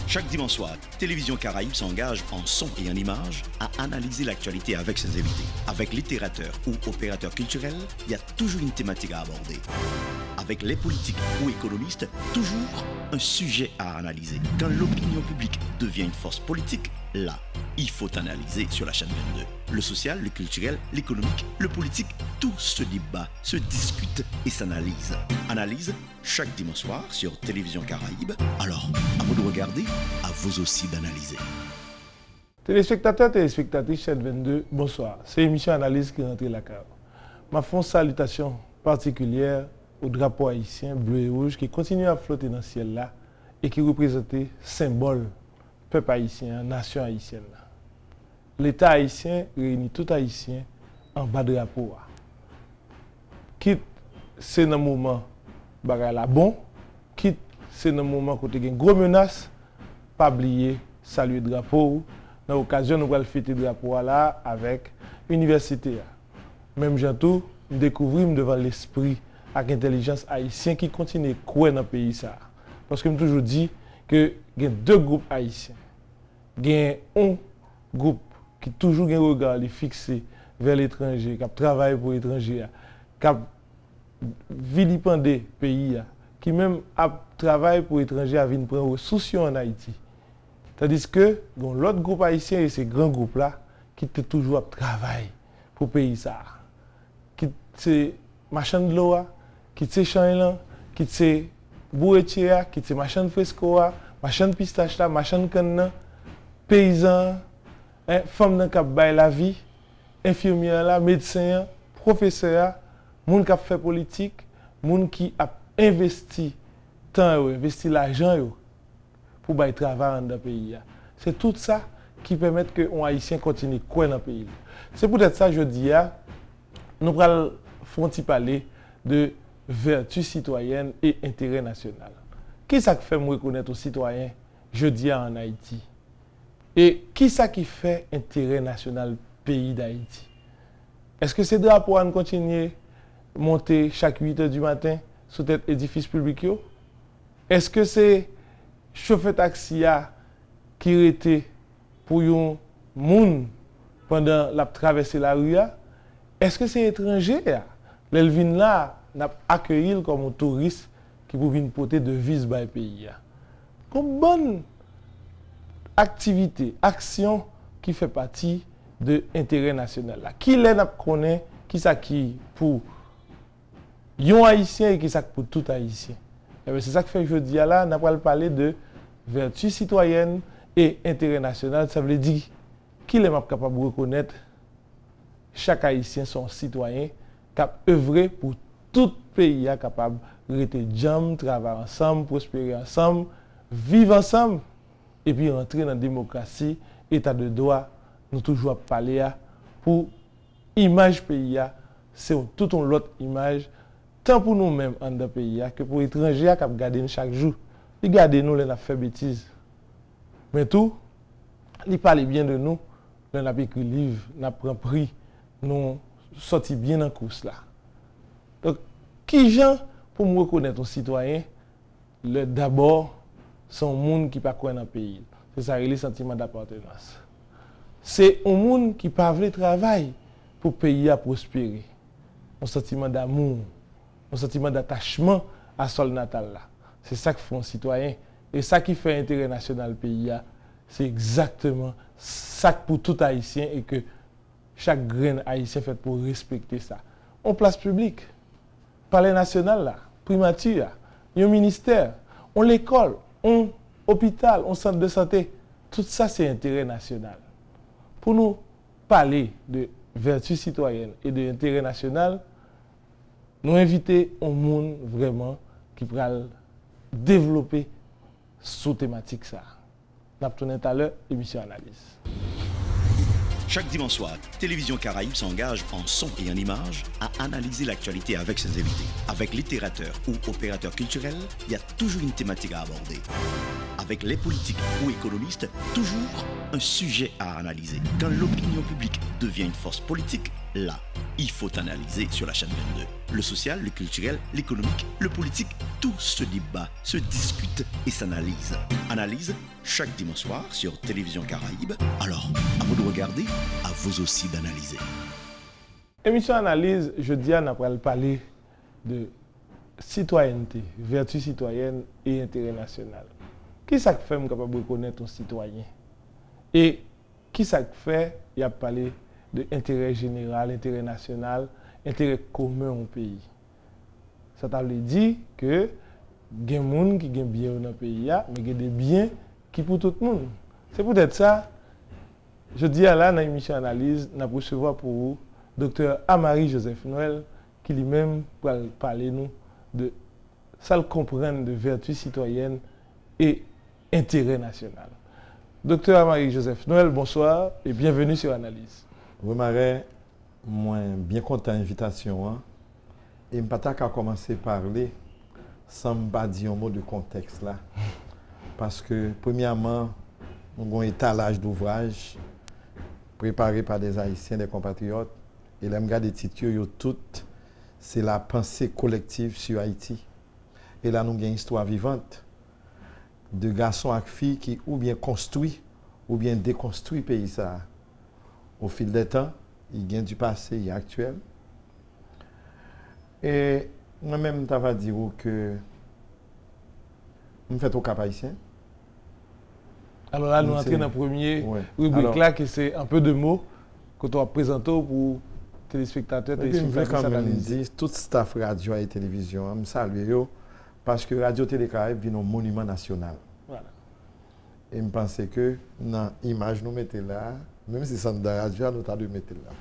Chaque dimanche soir, Télévision Caraïbe s'engage en son et en images à analyser l'actualité avec ses invités. Avec littérateur ou opérateur culturel, il y a toujours une thématique à aborder. Avec les politiques ou économistes, toujours un sujet à analyser. Quand l'opinion publique devient une force politique, là, il faut analyser sur la chaîne 22. Le social, le culturel, l'économique, le politique, tout se débat, se discute et s'analyse. Analyse chaque dimanche soir sur Télévision Caraïbe. Alors, à vous de regarder, à vous aussi d'analyser. Téléspectateurs, téléspectatrices, chaîne 22, bonsoir. C'est l'émission Analyse qui rentre la cave. Ma fond salutation particulière au drapeau haïtien bleu et rouge qui continue à flotter dans le ciel là et qui représente symbole peuple haïtien, nation haïtienne. L'État haïtien réunit tout haïtien en bas de drapeau. Quitte c'est dans le moment bagay la bon, quitte c'est dans le moment côté une grosse menace, pas oublier saluer le drapeau. Dans l'occasion nous allons fêter le drapeau là avec l'université. Même j'entends découvrir devant l'esprit avec l'intelligence haïtienne qui continue à croire dans le pays. Parce que je toujours dit que il y a deux groupes haïtiens. Il y a un groupe qui toujours un regard fixé vers l'étranger, qui travaille pour l'étranger, qui vilipendé le pays, qui même travaille pour l'étranger à venir prendre ressources en Haïti. Tandis que l'autre groupe haïtien et ces grands groupes-là qui toujours travaillent pour le pays. Qui c'est machin de l'eau, qui c'est changelant, qui c'est bourretier, qui c'est machin fresco, machin pistache, machin canne, paysan, femme qui baille la vie, infirmière, médecin, professeur, moun qui fait politique, moun qui a investi temps, investi l'argent pour bailler travail dans le pays. C'est tout ça qui permet que les Haïtiens continuent à croire dans le pays. C'est peut-être ça que je dis, nous allons parler de vertu citoyenne et intérêt national. Qui ça qui fait me reconnaître aux citoyens, je dis en Haïti? Et qui ça qui fait intérêt national pays d'Haïti? Est-ce que ces drapeaux vont continuer à monter chaque 8 h du matin sur cet édifice public? Est-ce que c'est chauffeur taxi qui était pour un monde pendant la traversée de la rue? Est-ce que c'est étranger? L'Elvin là n'a accueilli comme un touriste qui peut venir porter de vis dans le pays. Comme bonne activité, action qui fait partie de l'intérêt national. Qui l'est connaît, qui ça qui pour un haïtien et qui ça pour tout haïtien. C'est ça que fait jeudi là, on va parler de vertu citoyenne et intérêt national. Ça veut dire qu'il est capable de reconnaître chaque haïtien son citoyen capable d'œuvrer pour tout pays capable de rester jam, travailler ensemble, prospérer ensemble, vivre ensemble et puis rentrer dans la démocratie, état de droit, nous toujours parler pour image pays, c'est toute une autre image, tant pour nous-mêmes en dans pays que pour les étrangers qui regardent nous chaque jour. Ils regardent nous, les fait bêtises. Mais tout, ils parlent bien de nous, nous avons écrit livre, nous avons pris, nous sorti bien en course là. Donc, qui gens pour me reconnaître un citoyen, d'abord, son monde qui ne pas dans le pays. C'est ça le sentiment d'appartenance. C'est un monde qui pas veut travail pour le pays à prospérer. Un sentiment d'amour, un sentiment d'attachement à sol natal là. C'est ça que fait un citoyen. Et ça qui fait intérêt national pays, c'est exactement ça pour tout haïtien et que chaque grain haïtien fait pour respecter ça. On place publique, palais national là, primature, un ministère, on l'école, on hôpital, on centre de santé. Tout ça c'est intérêt national. Pour nous parler de vertu citoyenne et de intérêt national, nous invitons un monde vraiment qui va développer sous thématique ça. Nous allons tout à l'heure, émission Analyse. Chaque dimanche soir, Télévision Caraïbe s'engage en son et en images à analyser l'actualité avec ses invités. Avec littérateur ou opérateur culturel, il y a toujours une thématique à aborder. Avec les politiques ou économistes, toujours un sujet à analyser. Quand l'opinion publique devient une force politique, là, il faut analyser sur la chaîne 22. Le social, le culturel, l'économique, le politique, tout se débat, se discute et s'analyse. Analyse chaque dimanche soir sur Télévision Caraïbe. Alors, à vous de regarder, à vous aussi d'analyser. Émission Analyse, jeudi, on va parler de citoyenneté, vertu citoyenne et intérêt national. Qui ça fait capable de reconnaître un citoyen? Et qui ça fait, il a parlé de intérêt général, intérêt national, intérêt commun au pays. Ça veut dire que il y a des gens qui ont bien dans le pays, mais il y a des biens qui pour tout le monde. C'est peut-être ça. Je dis là, dans l'émission Analyse, nous allons recevoir pour vous Dr Amari Joseph Noël, qui lui-même va parler nous de ça le comprendre de vertu citoyenne et intérêt national. Dr Amari Joseph Noël, bonsoir et bienvenue sur Analyse. Oui, Marais, moi, bien content de l'invitation. Hein? Et je ne vais pas commencer à parler sans me dire un mot de contexte là. Parce que, premièrement, nous avons un étalage d'ouvrage préparé par des Haïtiens, des compatriotes. Et là, je regarde les titres, toutes, c'est la pensée collective sur Haïti. Et là, nous avons une histoire vivante de garçons et filles qui ou bien construisent ou bien déconstruisent le pays. Ça. Au fil des temps, il y a du passé et actuel. Et moi-même, je vais dire que je fais au Cap haïtien. Alors là, nous entrons dans le premier rubrique là, qui c'est un peu de mots que tu as présenté pour téléspectateurs. Je voulais quand même dire, tout staff radio et télévision, je salue parce que Radio Télé Caraïbe vient un monument national. Voilà. Et je pense que dans l'image nous mettons là, même si c'est dans la radio, nous avons mettre là.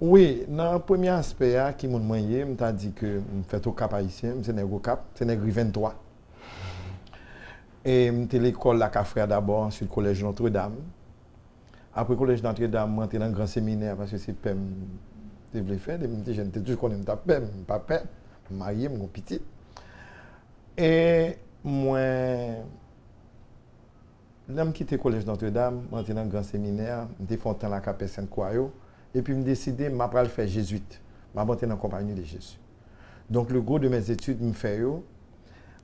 Oui, dans le premier aspect qui m'a moyen, je t'ai dit que je fais au Cap haïtien, c'est au Cap, c'est Négri 23. Et je suis l'école La Cafrère d'abord, ensuite le collège Notre-Dame. Après le collège Notre-Dame, je suis dans un grand séminaire parce que c'est PEM que je voulais faire. Je ne toujours connu PEM, pas PEM, je suis marié, je suis petit. Et moi, j'ai quitté le collège Notre-Dame, je suis dans un grand séminaire, je suis dans la Capelle Sainte-Croix. Et puis je me décidé de faire jésuite. Je suis dans la compagnie de Jésus. Donc le gros de mes études, je me fais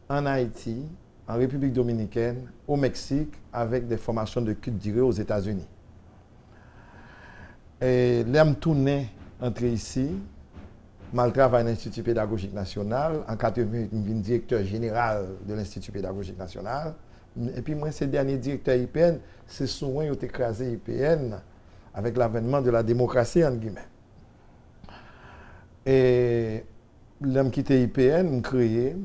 en Haïti, en République dominicaine, au Mexique, avec des formations de culte durée aux États-Unis. Et là, je tourné entré ici, je travaille à l'Institut pédagogique national. En 1988, je suis directeur général de l'Institut pédagogique national. Et puis moi, ces derniers directeurs IPN, c'est souvent ils ont écrasé IPN avec l'avènement de la démocratie, entre guillemets. Et là, je quitté IPN, je créé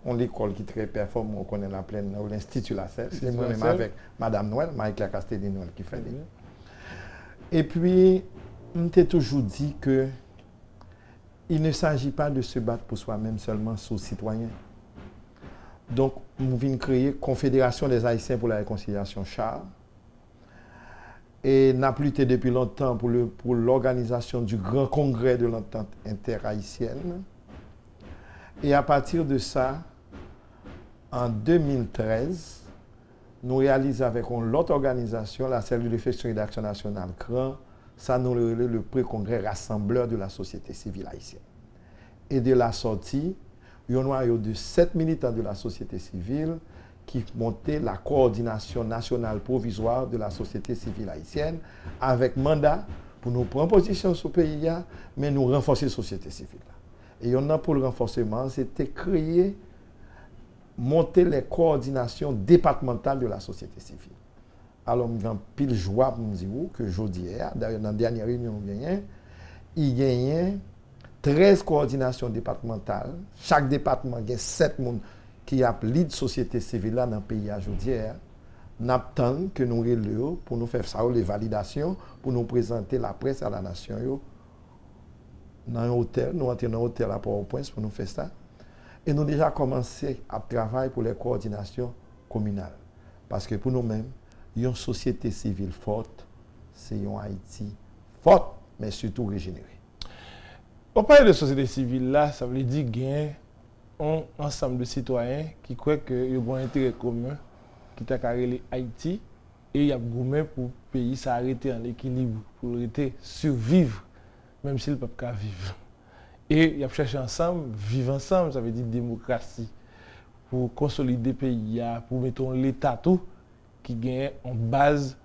une école qui est très performante, on connaît la plaine, l'Institut La Selle. C'est moi-même avec Mme Noël, Marie-Claire Castelli-Noël qui fait. Et puis, on t'a toujours dit que il ne s'agit pas de se battre pour soi-même seulement, sous citoyen. Donc, nous venons créer Confédération des Haïtiens pour la réconciliation Char. Et n'a plus été depuis longtemps pour l'organisation du grand congrès de l'entente interhaïtienne. Et à partir de ça, en 2013, nous réalisons avec l'autre organisation, la cellule de réflexion et d'action nationale CRAN, ça nous le pré-congrès rassembleur de la société civile haïtienne. Et de la sortie, il y a un noyau de 7 militants de la société civile qui montaient la coordination nationale provisoire de la société civile haïtienne avec mandat pour nous prendre position sur le pays, mais nous renforcer la société civile. Et il y en a pour le renforcement, c'était créer, monter les coordinations départementales de la société civile. Alors, je suis pile joie pour me dire que jeudi, d'ailleurs, dans la dernière réunion, il y a 13 coordinations départementales. Chaque département, il y a 7 personnes qui a lead société civile dans le pays aujourd'hui. Nous attendons que nous relèvions pour nous faire ça, les validations, pour nous présenter la presse à la nation. Dans un hôtel, nous entrons dans un hôtel à Port-au-Prince pour nous faire ça. Et nous avons déjà commencé à travailler pour les coordinations communales. Parce que pour nous-mêmes, une société civile forte, c'est une Haïti forte, mais surtout régénérée. On parle de société civile là, ça veut dire qu'il y a un ensemble de citoyens qui croient qu'ils ont un intérêt commun qui t'a carré Haïti et il y a gourmet pour le pays s'arrêter en équilibre, pour survivre, même s'il ne peut pas vivre. Et il y a cherché ensemble, vivre ensemble, ça veut dire démocratie, pour consolider le pays, pour mettre l'État tout qui gagne en base,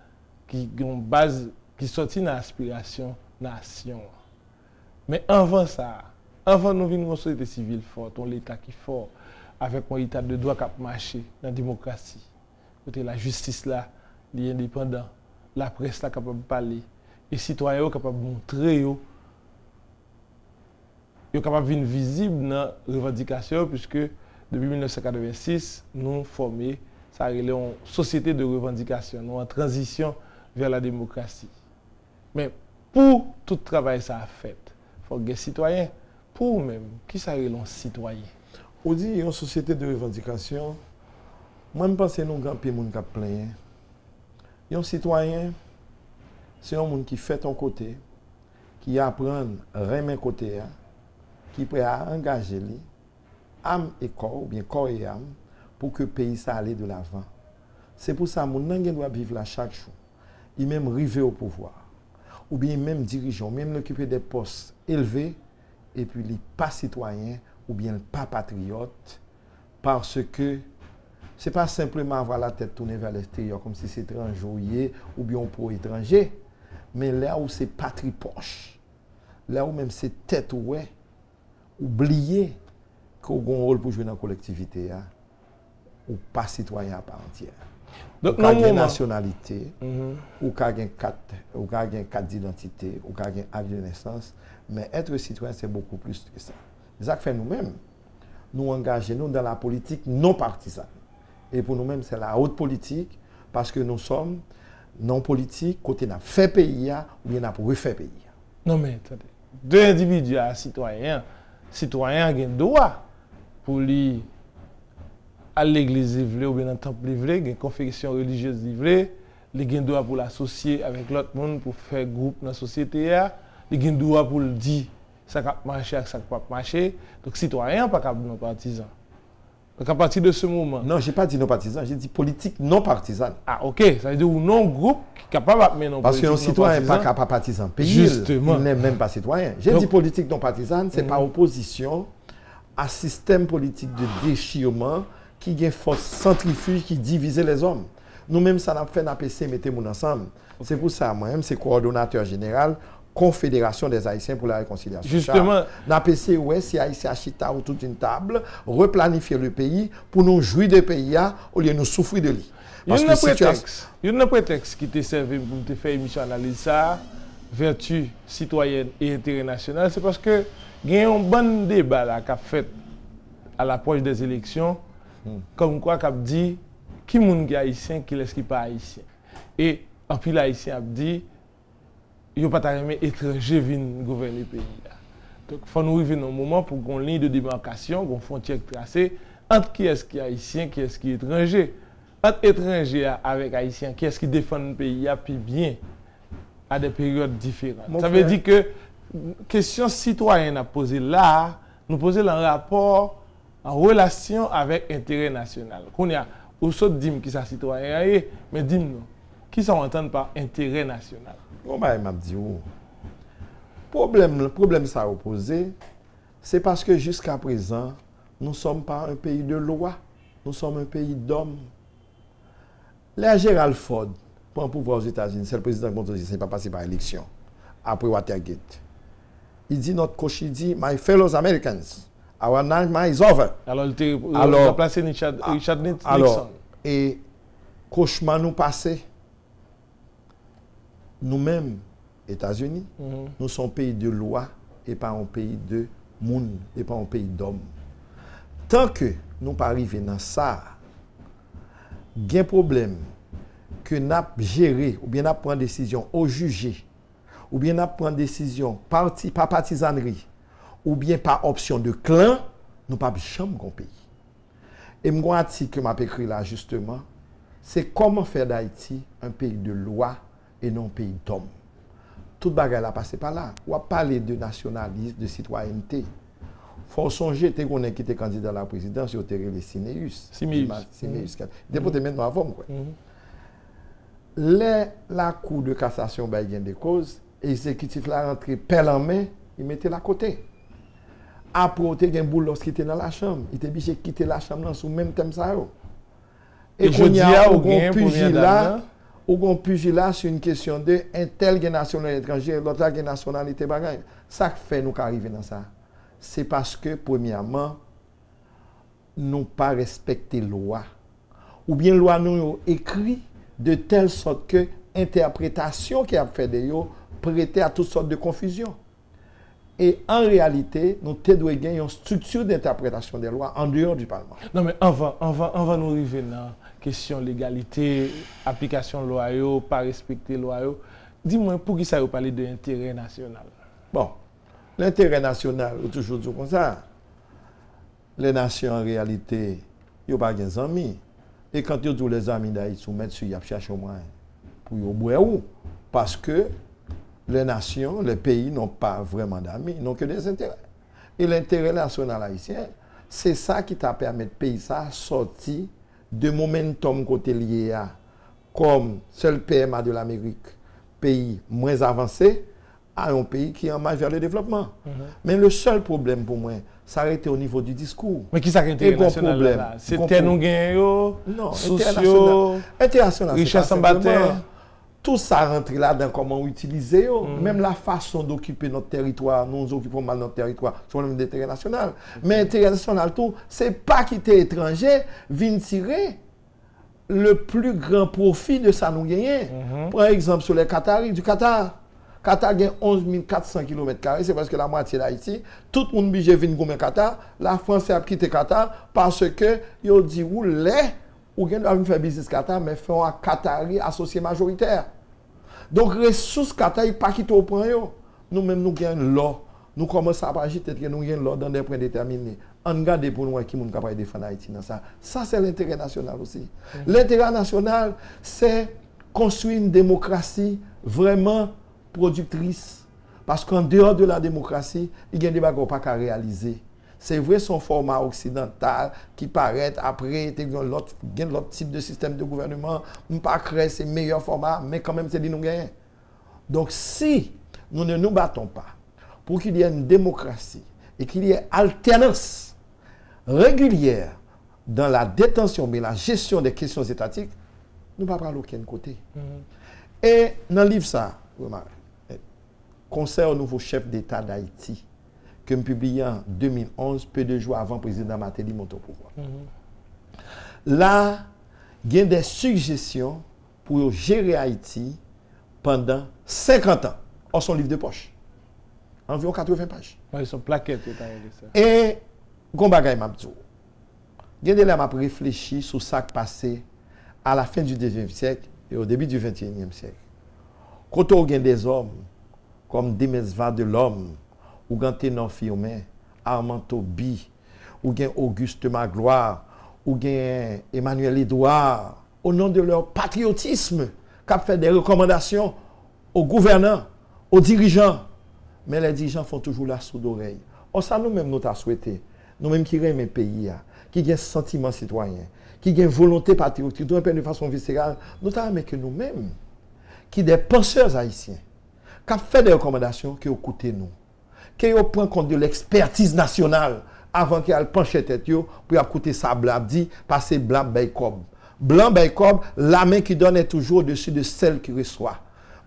qui sortit dans l'aspiration nation. Mais avant ça, avant nous venir une société civile forte, l'État qui est fort, avec un État de droit qui a marché dans la démocratie. Côté la justice là, les indépendants, la presse là capable de parler, les citoyens capables de montrer, ils sont capables de venir visible dans les revendications, puisque depuis 1986, nous formons une société de revendication, nous en transition vers la démocratie. Mais pour tout travail ça a fait, il faut que les citoyens, pour eux-mêmes, qui sont les citoyens? On dit une société de revendication, moi je pense que nous avons un monde qui plein. Un citoyen, c'est un monde qui fait ton côté, qui apprend à remettre côté, qui est prêt à engager lui, âme et corps, ou bien corps et âme, pour que le pays s'aille de l'avant. C'est pour ça que mon gens doit vivre là chaque jour. Il même arriver au pouvoir. Ou bien même dirigeant, même occuper des postes élevés, et puis il n'est pas citoyen, ou bien pas patriote, parce que ce n'est pas simplement avoir la tête tournée vers l'extérieur, comme si c'était étranger, ou bien pour étranger, mais là où c'est patrie poche, là où même c'est tête ouais, oublier qu'on a un rôle pour jouer dans la collectivité, hein, ou pas citoyen à part entière. Donc, ou une nationalité, ou une carte d'identité, ou un acte de naissance, mais être citoyen, c'est beaucoup plus que ça. C'est ça que fait nous-mêmes. Nous engageons dans la politique non partisane. Et pour nous-mêmes, c'est la haute politique, parce que nous sommes non politiques, côté n'a fait pays, ou bien n'a pour refaire pays. Non, mais attendez. Deux individus à citoyens ont un droit pour lui à l'église livrée ou bien dans le temple livré, une confession religieuse livrée, il a un droit pour l'associer avec l'autre monde pour faire groupe dans la société, il a un droit pour le dire ça va marcher, ça ne va pas marcher. Donc citoyen pas capable non partisan. Donc à partir de ce moment. Non, je n'ai pas dit non partisan, j'ai dit politique non partisane. Ah ok, ça veut dire ou non groupe qui est capable de mener non parce qu'un citoyen n'est pas capable de partisan. Justement. Il n'est même pas citoyen. J'ai dit politique non partisane, c'est par opposition à un système politique de déchirement qui a une force centrifuge qui divise les hommes. Nous-mêmes, ça n'a fait n'APC, mettez-nous ensemble. C'est pour ça, moi-même, c'est coordonnateur général, Confédération des Haïtiens pour la réconciliation. Justement. N'APC, ouais, si Haïtiens achita autour d'une table, replanifier le pays pour nous jouir de pays au lieu de nous souffrir de lui. Il y a un prétexte qui t'a servi pour te faire émission analyse ça, vertu citoyenne et intérêt national, c'est parce que il y a un bon débat qui a fait à l'approche des élections, comme quoi qu'a dit qui est haïtien, qui est pas haïtien. Et en plus l'haïtien a dit il n'y a pas de étranger viennent gouverner le pays. Donc il faut nous arriver dans un moment pour qu'on ait une ligne de démarcation, qu'on frontière tracée entre qui est-ce qui est haïtien, qui est-ce qui est étranger. Entre étranger avec haïtien, qui est-ce qui défend le pays puis bien à des périodes différentes. Ça veut dire que question citoyenne à poser là, nous poser en rapport, en relation avec l'intérêt national. Qu'on y a, au saut dim qui est citoyen, mais dis-nous, qui s'entend par intérêt national? On m'a dit, le problème ça a posé, c'est parce que jusqu'à présent, nous ne sommes pas un pays de loi, nous sommes un pays d'hommes. Là, Gerald Ford prend le pouvoir aux États-Unis, c'est le président qui n'est pas passé par l'élection, après Watergate. Il dit, notre coach, il dit, my fellow Americans, our nightmare is over. Alors, il a remplacé Richard Nixon. Alors, et cauchemar nous passé. Nous-mêmes, États-Unis, nous sommes un pays de loi et pas un pays de monde et pas un pays d'hommes. Tant que nous pas arrivons dans ça, il y a un problème que nous avons géré ou bien nous avons pris une décision au juger ou bien nous avons pris une décision par partisanerie ou bien par option de clan, nous ne pouvons jamais un pays. Et mon article que m'a écrit là justement, c'est comment faire d'Haïti un pays de loi et non un pays d'hommes. Tout bagage a passé par là. On a parlé de nationalisme, de citoyenneté. faut songer que qu'on qui était candidat à la présidence, il était les Siméus. Siméus. C'était pour te mettre en forme quoi. La Cour de cassation a gain des causes et l'exécutif l'a rentré pelle en main, il mettait la côté. Après, il y a un boulot qui était dans la chambre. Il était obligé de quitter la chambre sous le même thème. Et qu'on y a un pugilat sur une question de un tel national étranger, l'autre nationalité bagaille. Ça fait nous arriver dans ça. C'est parce que, premièrement, nous pas respecter la loi. Ou bien la loi nous écrit de telle sorte que l'interprétation qui a fait de yo prêtait à toutes sortes de confusion. Et en réalité, nous devons gagner une structure d'interprétation des lois en dehors du Parlement. Non, mais on va nous arriver dans la question de l'égalité, application de la loi, pas respecter la loi. Dis-moi, pour qui ça vous parle de l'intérêt national? Bon, l'intérêt national, toujours comme ça. Les nations, en réalité, ils n'ont pas des amis. Et quand ils ont les amis d'Haïti, ils mettent sur ils cherchent au moyen pour y boire où? Parce que les nations, les pays n'ont pas vraiment d'amis, ils n'ont que des intérêts. Et l'intérêt national haïtien, c'est ça qui t'a permis de pays ça sortir de momentum côté lié à comme seul PMA de l'Amérique, pays moins avancé, à un pays qui est en marche vers le développement. Mais le seul problème pour moi, ça a été au niveau du discours. Mais qui ça qui est international? C'était nous gagnons, sociaux, richesse en bataille. Tout ça rentre là-dedans, comment utiliser. Même la façon d'occuper notre territoire, nous occupons mal notre territoire, sur le l'intérêt national. Mais l'intérêt national, tout, c'est pas quitter étranger, venir tirer le plus grand profit de ça nous gagner. Par exemple, sur les Qataris, du Qatar. Qatar gagne 11 400 km², c'est parce que la moitié d'Haïti, tout le monde obligé de venir au Qatar. La France a quitté Qatar parce que ils dit ou les ou bien doivent faire business Qatar, mais font un Qatari associé majoritaire. Donc ressources Qatar ils pas quitter au point yo. Nous même nous gagnons l'or. Nous commençons à agiter que nous gagnons l'or dans des points déterminés. On garde pour nous qui nous capable de défendre Haïti dans ça. Ça c'est l'intérêt national aussi. L'intérêt national c'est construire une démocratie vraiment productrice. Parce qu'en dehors de la démocratie, il y a des bagages pas qu'à réaliser. C'est vrai son format occidental qui paraît après l'autre type de système de gouvernement, pas créer ces meilleurs formats, mais quand même c'est dit nous gagner. Donc si nous ne nous battons pas pour qu'il y ait une démocratie et qu'il y ait alternance régulière dans la détention mais la gestion des questions étatiques, nous ne pouvons pas aller aucun côté. Et dans le livre ça, Conseil au nouveau chef d'État d'Haïti, que je publié en 2011, peu de jours avant le président Matéli monte au pouvoir. Là, il y a des suggestions pour gérer Haïti pendant 50 ans. En son livre de poche. Environ 80 pages. Oui, son plaquette. Et, Gombagay Mabdou, il y a des réfléchi sur ce qui passé à la fin du 19e siècle et au début du 21e siècle. Quand on a des hommes comme Demesva de l'homme, ou Ganténon Fiumet, Armand Tobi, ou bien Auguste Magloire, ou bien Emmanuel Edouard, au nom de leur patriotisme, qui a fait des recommandations aux gouvernants, aux dirigeants. Mais les dirigeants font toujours la sourde oreille. Or, ça nous-mêmes, nous t'as souhaité, nous-mêmes qui aimons le pays, qui ont un sentiment citoyen, qui ont une volonté patriotique, de façon viscérale, nous t'as aimé que nous-mêmes, qui des penseurs haïtiens, qui ont fait des recommandations qui ont coûté nous. Qui ont pris compte de l'expertise nationale avant qu'elle penche tête pour écouter ça blabdi, passer blanc baycob. Blanc baycob, la main qui donne est toujours au-dessus de celle qui reçoit.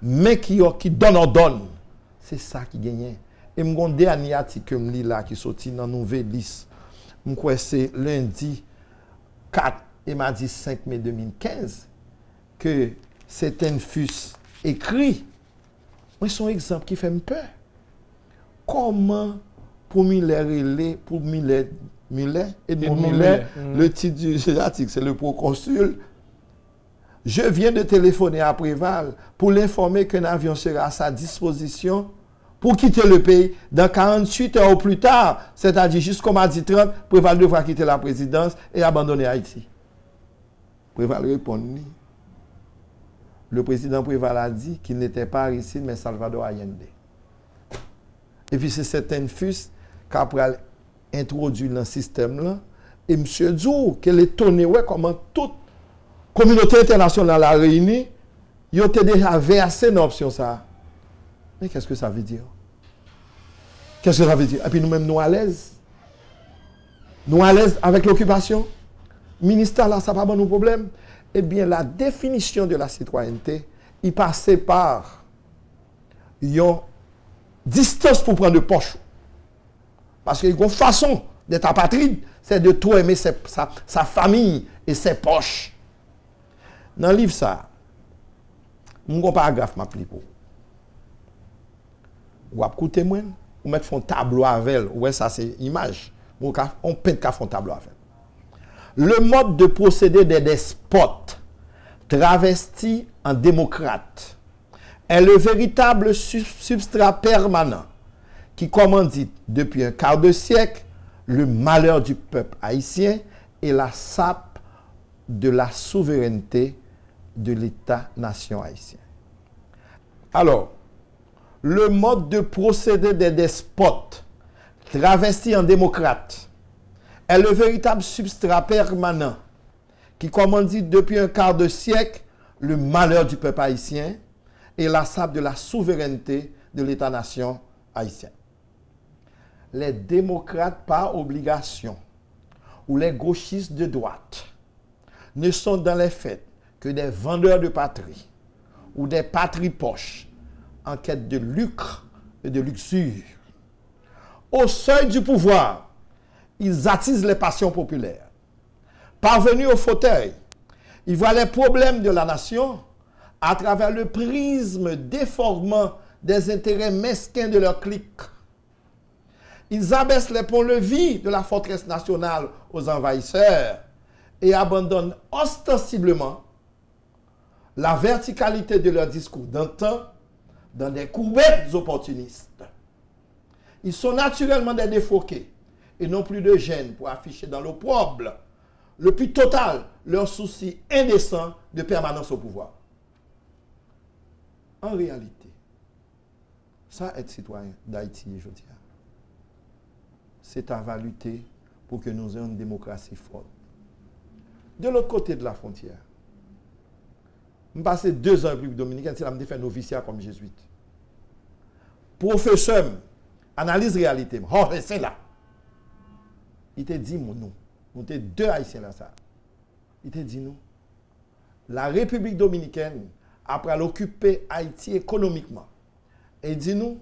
Mais qui donne en donne. C'est ça qui gagne. Et mon dernier article que je lis là, qui sorti dans la nouvelle liste, c'est lundi 4 et mardi 5 mai 2015, que certains fus écrit. Mais c'est un exemple qui fait peur. Comment, pour Muller, Edmond Muller, le titre de l'article, c'est le proconsul. Je viens de téléphoner à Préval pour l'informer qu'un avion sera à sa disposition pour quitter le pays dans 48 heures ou plus tard, c'est-à-dire jusqu'au mardi 30, Préval devra quitter la présidence et abandonner Haïti. Préval répond. Le président Préval a dit qu'il n'était pas Aristide, mais Salvador Allende. Et puis c'est certaines fus qu'après introduit dans le système là. Et M. Djou, qu'elle est étonné, ouais, comment toute communauté internationale a réuni, ils ont déjà versé dans l'option ça. Mais qu'est-ce que ça veut dire? Qu'est-ce que ça veut dire? Et puis nous-mêmes, nous à l'aise. Nous à l'aise avec l'occupation. Ministère là, ça n'a pas de problème. Eh bien, la définition de la citoyenneté, il passait par une distance pour prendre de poche. Parce qu'il y a une façon d'être apatride, c'est de trop aimer sa famille et ses poches. Dans le livre, ça, mon paragraphe m'a pris pour. Ou écoutez moi, ou mettre un tableau avec elle, ouais, ça c'est image. On peint qu'à un tableau avec elle. Le mode de procéder des despotes, travesti en démocrate, est le véritable substrat permanent qui commandite depuis un quart de siècle le malheur du peuple haïtien et la sape de la souveraineté de l'État-nation haïtien. Alors, le mode de procéder des despotes, travesti en démocrate, est le véritable substrat permanent qui commandite depuis un quart de siècle le malheur du peuple haïtien et la sape de la souveraineté de l'État-nation haïtien. Les démocrates par obligation ou les gauchistes de droite ne sont dans les faits que des vendeurs de patrie ou des patries-poches en quête de lucre et de luxure. Au seuil du pouvoir, ils attisent les passions populaires. Parvenus au fauteuil, ils voient les problèmes de la nation à travers le prisme déformant des intérêts mesquins de leur clique. Ils abaissent les ponts-levis de la forteresse nationale aux envahisseurs et abandonnent ostensiblement la verticalité de leur discours d'antan dans des courbettes opportunistes. Ils sont naturellement des défoqués et n'ont plus de gêne pour afficher dans l'opprobre le plus total leur souci indécent de permanence au pouvoir. En réalité, ça être citoyen d'Haïti, je dis, c'est à lutter pour que nous ayons une démocratie forte. De l'autre côté de la frontière, je passé 2 ans en République dominicaine, c'est là que je fais noviciat comme jésuite. Professeur, analyse réalité. Oh, c'est là. Il te dit, nous sommes 2 Haïtiens là, ça. Il te dit, nous, la République dominicaine, après l'occuper Haïti économiquement, et il dit, nous,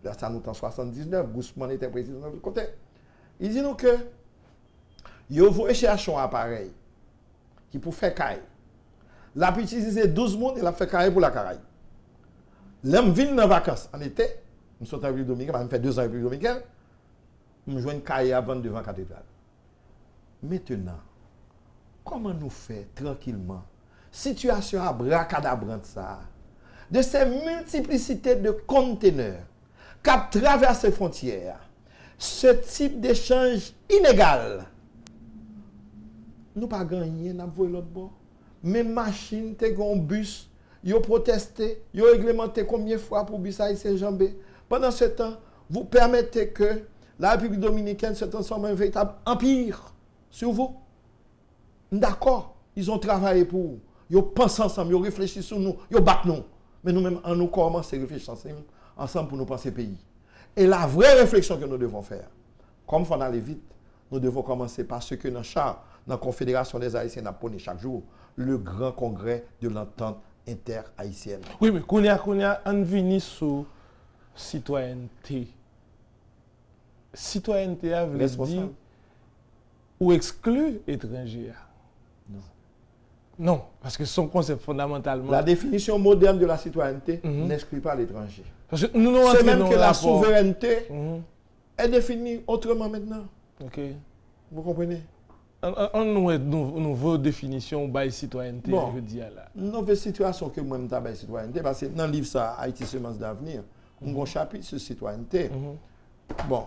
là, ça nous en 79, Guzman était président de l'autre côté. Il dit, nous, que, il faut chercher un appareil qui pour faire caille. La pu utiliser 12 monde et la fait carré pour la Caraïbe. L'homme vient en vacances en été, nous sommes en République dominicaine, je fais 2 ans en République dominicaine, je joue une caille à vendre devant la cathédrale. Maintenant, comment nous faire tranquillement, situation à bracadabrante ça, de ces multiplicités de conteneurs qui traversent les frontières, ce type d'échange inégal, nous pas gagné, nous avons l'autre bord. Même machine, un bus, ils ont protesté, ils ont réglementé combien de fois pour bus à Saint-Jambé. Pendant ce temps, vous permettez que la République dominicaine se transforme en un véritable empire sur vous. D'accord, ils ont travaillé pour vous. Ils pensent ensemble, ils réfléchissent sur nous, ils battent nous. Mais nous-mêmes, en nous commençons à réfléchir ensemble pour nous penser pays. Et la vraie réflexion que nous devons faire, comme il faut aller vite, nous devons commencer par ce que dans la Confédération des Haïtiens a prôné chaque jour, le grand congrès de l'entente inter-haïtienne. Oui, mais qu'on y a un vini sur citoyenneté. Citoyenneté a veut dire ou exclut étranger. Non. Non, parce que son concept fondamentalement. La définition moderne de la citoyenneté n'exclut pas l'étranger. C'est même que la souveraineté est définie autrement maintenant. Ok. Vous comprenez? Une nouvelle définition de citoyenneté, bon, je dis là. Une nouvelle situation que moi-même j'ai citoyenneté, parce que dans le livre ça, Haïti Semences d'avenir, on a un chapitre sur citoyenneté. Bon.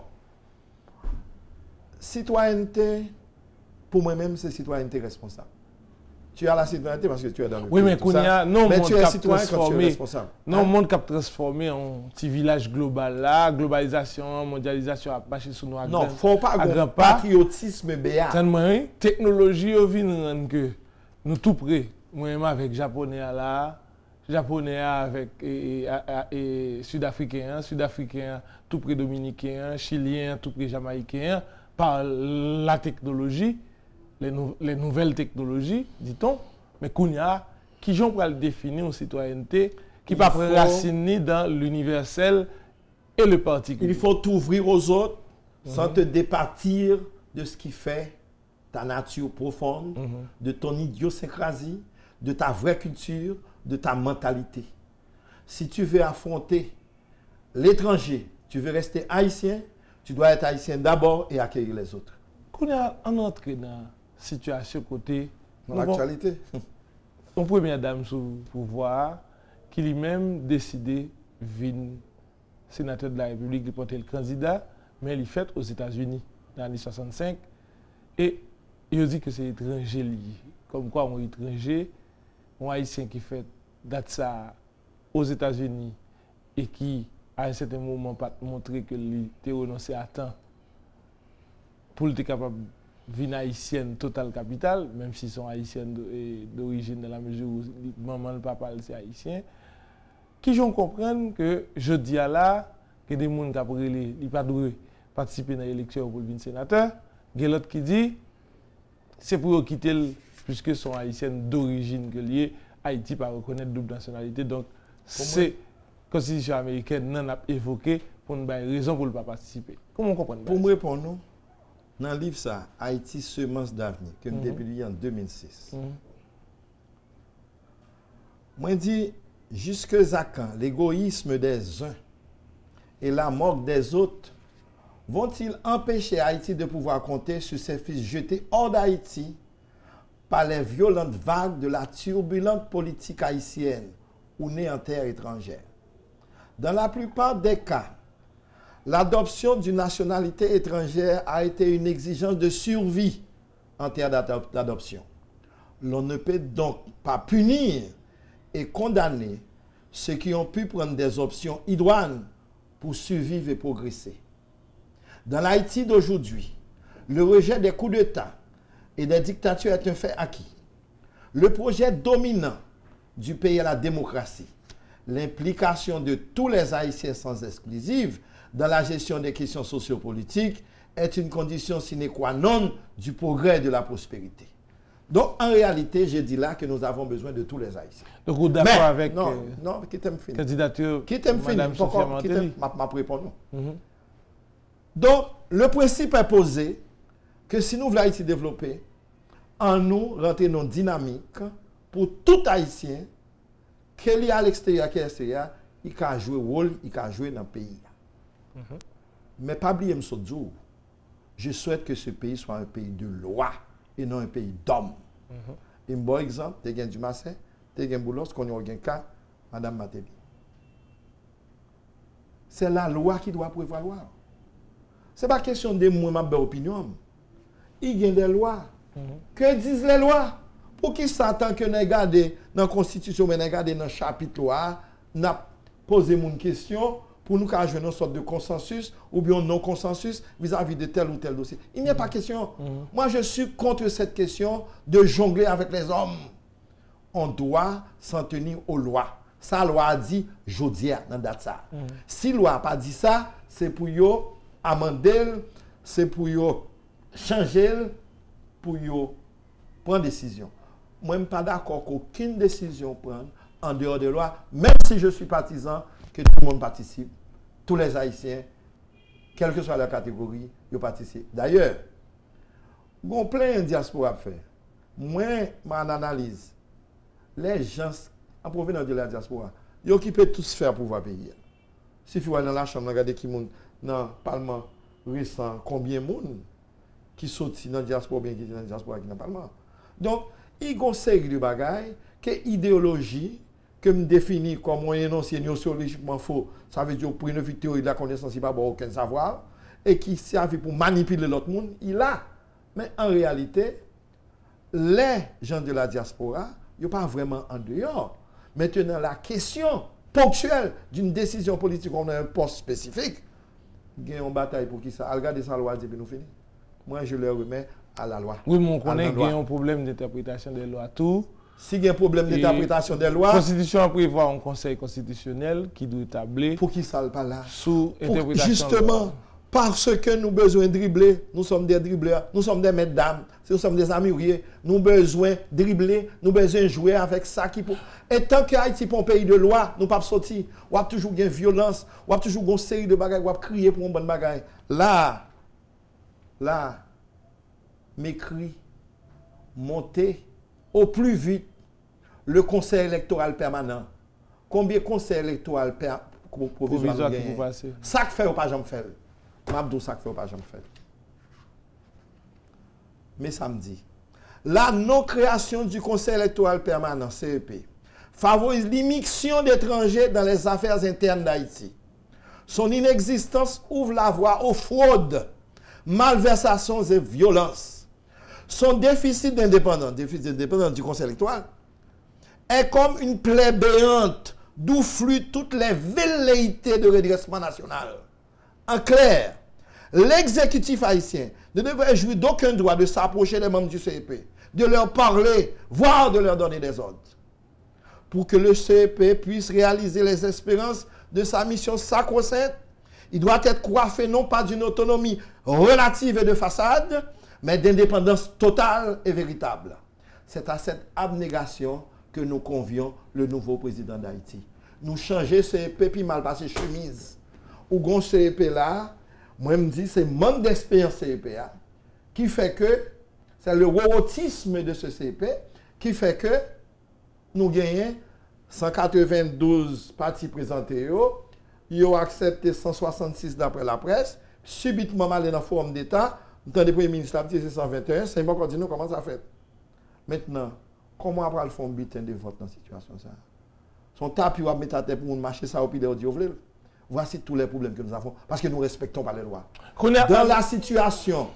Citoyenneté, pour moi-même, c'est citoyenneté responsable. Tu as la citoyenneté parce que tu es dans le Oui, mais mais tu es citoyen quand tu es responsable. Non, le monde qui a transformé en petit village global là, globalisation, mondialisation a marché sur nous. Non, il ne faut pas un patriotisme béat. Technologie, au vient que nous tout près. Moi-même avec Japonais là, Japonais avec Sud-Africains, Sud-Africains tout près Dominicains, Chiliens tout près Jamaïcains, par la technologie. Les nouvelles technologies, dit-on, mais Kounia, qui j'en pourra le définir en citoyenneté, qui pas raciner dans l'universel et le particulier. Il faut t'ouvrir aux autres sans te départir de ce qui fait ta nature profonde, de ton idiosyncrasie, de ta vraie culture, de ta mentalité. Si tu veux affronter l'étranger, tu veux rester haïtien, tu dois être haïtien d'abord et accueillir les autres. Kounia, on entre dans situation côté dans l'actualité. Une première dame sous pouvoir qui lui-même décidé de sénateur de la République de porter le candidat, mais il est fait aux États-Unis dans les années 65 et il dit que c'est étranger lié. Comme quoi un étranger, un haïtien qui fait date ça aux États-Unis et qui à un certain moment pas montré que il était renoncé à temps pour être capable vie haïtienne totale capitale, même s'ils sont haïtiennes d'origine dans la mesure où maman le papa c'est haïtien, qui j'en comprennent que je dis à là que des gens qui n'ont pas dû participer à l'élection pour le sénateur, il y a l'autre qui dit c'est pour quitter puisque sont haïtiennes d'origine que lié Haïti pas reconnaître double nationalité, donc c'est la constitution américaine n'en a évoqué pour une raison pour ne pas participer. Comment on comprend? Pour me répondre, non? Dans le livre, ça, Haïti, semence d'avenir, que nous avons publié en 2006. Moi, je dis, jusque à quand l'égoïsme des uns et la mort des autres vont-ils empêcher Haïti de pouvoir compter sur ses fils jetés hors d'Haïti par les violentes vagues de la turbulente politique haïtienne ou née en terre étrangère? Dans la plupart des cas, l'adoption d'une nationalité étrangère a été une exigence de survie en termes d'adoption. L'on ne peut donc pas punir et condamner ceux qui ont pu prendre des options idoines pour survivre et progresser. Dans l'Haïti d'aujourd'hui, le rejet des coups d'État et des dictatures est un fait acquis. Le projet dominant du pays est la démocratie. L'implication de tous les Haïtiens sans exclusive dans la gestion des questions sociopolitiques est une condition sine qua non du progrès et de la prospérité. Donc, en réalité, je dis là que nous avons besoin de tous les Haïtiens. Donc, vous êtes d'accord avec non, qui t'aime fini. Candidature qui t'aime fini. Sophia Martelly. Ma réponse. Donc, le principe est posé que si nous voulons Haïti développer, en nous rentrer dans une dynamique pour tout Haïtien, qu'il y a à l'extérieur, qu'il y a à l'extérieur, il peut jouer rôle, il peut jouer dans le pays. Mais pas oublier ce jour. Je souhaite que ce pays soit un pays de loi et non un pays d'hommes. Un bon exemple, tu as du Massin, tu as Boulos, qu'on a un cas, Madame Martelly. C'est la loi qui doit prévaloir. Ce n'est pas question de moi, ma belle opinion. Il y a des lois. Que disent les lois? Pour qui s'attend que nous regardions dans la Constitution, mais nous regardions dans le chapitre loi, nous posé une question pour nous avoir une sorte de consensus ou bien non-consensus vis-à-vis de tel ou tel dossier. Il n'y a pas question. Moi, je suis contre cette question de jongler avec les hommes. On doit s'en tenir aux lois. Ça, la loi a dit, jodia, dans date ça. Si la loi n'a pas dit ça, c'est pour yo amender, c'est pour yo changer, pour yo prendre décision. Moi, je ne suis pas d'accord qu'aucune décision prenne en dehors de la loi, même si je suis partisan que tout le monde participe, tous les Haïtiens, quelle que soit la catégorie, ils participent. D'ailleurs, il y a plein de diaspora à faire. Moi, ma analyse, les gens en provenance de la diaspora, ils occupent tous faire pouvoir payer. Si vous allez dans la chambre, regardez qui monde dans le Parlement récent, combien de monde qui sortent dans la diaspora, bien qui dans la diaspora qui dans le Parlement. Donc, il y a une série de bagailles que idéologie que me définit comme moyen énoncé sociologiquement faux, ça veut dire pour une théorie de la connaissance, il n'y a pas aucun savoir, et qui servent pour manipuler l'autre monde, il a. Mais en réalité, les gens de la diaspora, ils ne sont pas vraiment en dehors. Maintenant, la question ponctuelle d'une décision politique, on a un poste spécifique, il y a une bataille pour qui ça. Regardez ça, la loi, et puis nous finissons. Moi, je le remets à la loi. Oui, mais on connaît qu'il y a un problème d'interprétation des lois. Tout. S'il y a un problème d'interprétation des lois. La Constitution prévoit un conseil constitutionnel qui doit établir. Pour qui ça pas là? Sous interprétation. Justement, parce que nous avons besoin de dribbler, nous sommes des dribbleurs, nous sommes des maîtres d'âme, nous sommes des amuriers, nous avons besoin de dribbler, nous avons besoin de jouer avec ça qui peut. Et tant que Haïti est un pays de loi, nous ne pouvons pas sortir. On a toujours une violence, on a toujours une série de bagages, on a crier pour une bonne bagaille. Là, mes cris, monter au plus vite le conseil électoral permanent. Combien de conseils électoraux provisoires qui vont passer? Ça que fait ou pas jamais faire. Mabdou ça que fait ou pas jamais faire. Mais samedi, la non-création du conseil électoral permanent, CEP, favorise l'immixtion d'étrangers dans les affaires internes d'Haïti. Son inexistence ouvre la voie aux fraudes, malversations et violences. Son déficit d'indépendance du conseil électoral, est comme une plaie béante d'où fluent toutes les velléités de redressement national. En clair, l'exécutif haïtien ne devrait jouir d'aucun droit de s'approcher des membres du CEP, de leur parler, voire de leur donner des ordres. Pour que le CEP puisse réaliser les espérances de sa mission sacro-sainte, il doit être coiffé non pas d'une autonomie relative et de façade, mais d'indépendance totale et véritable. C'est à cette abnégation que nous convions le nouveau président d'Haïti. Nous changer CEP puis mal passer chemise. Ou gon CEP là, moi je me dis c'est manque d'expérience CEP qui fait que c'est le robotisme de ce CEP qui fait que nous gagnons 192 partis présentés, ils ont accepté 166 d'après la presse, subitement mal dans la forme d'État, dans le Premier ministre c'est 121, c'est pas encore dit nous comment ça fait. Maintenant, comment après le fond bulletin de vote dans cette situation ça? Son tapis va mettre à terre pour marcher ça au pied audio. Voici tous les problèmes que nous avons parce que nous ne respectons pas les lois. Dans la situation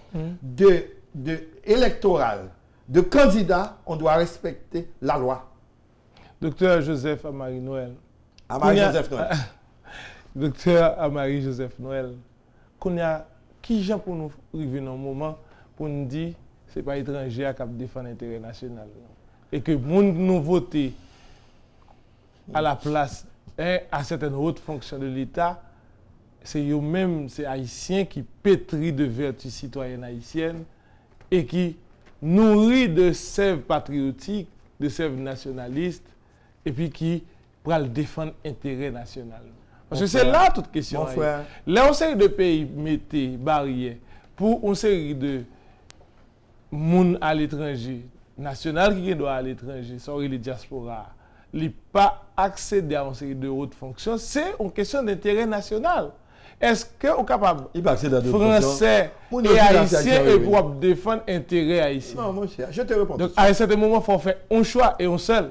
électorale, de candidat, on doit respecter la loi. Docteur Joseph Amari Noël. Amari Joseph Noël. Docteur Amari Joseph Noël. Qui gens pour nous arriver dans un moment pour nous dire que ce n'est pas étranger qui défend l'intérêt national. Et que nous votons à la place à certaines hautes fonctions de l'État, c'est eux-mêmes, c'est Haïtiens qui pétrit de vertus citoyennes haïtiennes et qui nourrit de sève patriotique, de sève nationaliste, et puis qui pourra défendre l'intérêt national. Parce que c'est là toute question. Là, on série de pays mettent barrières pour une série de monde à l'étranger, national qui doit à l'étranger, sans les diaspora, il pas accéder à une série de hautes fonctions, c'est une question d'intérêt national. Est-ce qu'on est capable, Français et Haïtiens, pour défendre l'intérêt haïtien? Non, mon cher, je te réponds. Donc, à un certain moment, il faut faire un choix et un seul.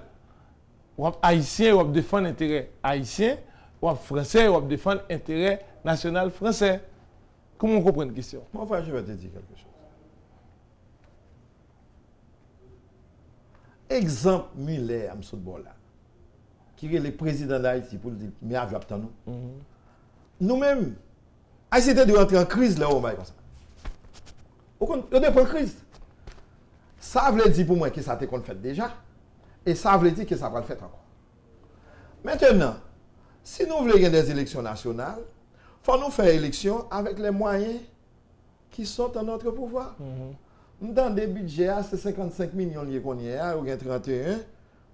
Haïtien, on défendre l'intérêt haïtien, ou Français, on défendre l'intérêt national français. Comment on comprend la question? Mon frère, je vais te dire quelque chose. Exemple Muller, M. Bola, qui est le président d'Haïti pour dire, mais à nous. Nous-mêmes, Haïti était de rentrer en crise là, comme ça. On est en crise. Ça veut dire pour moi que ça a été fait déjà. Et ça veut dire que ça va le faire encore. Maintenant, si nous voulons gagner des élections nationales, il faut nous faire élection avec les moyens qui sont en notre pouvoir. Dans des budgets, c'est 55 millions qu'on y a, ou 31,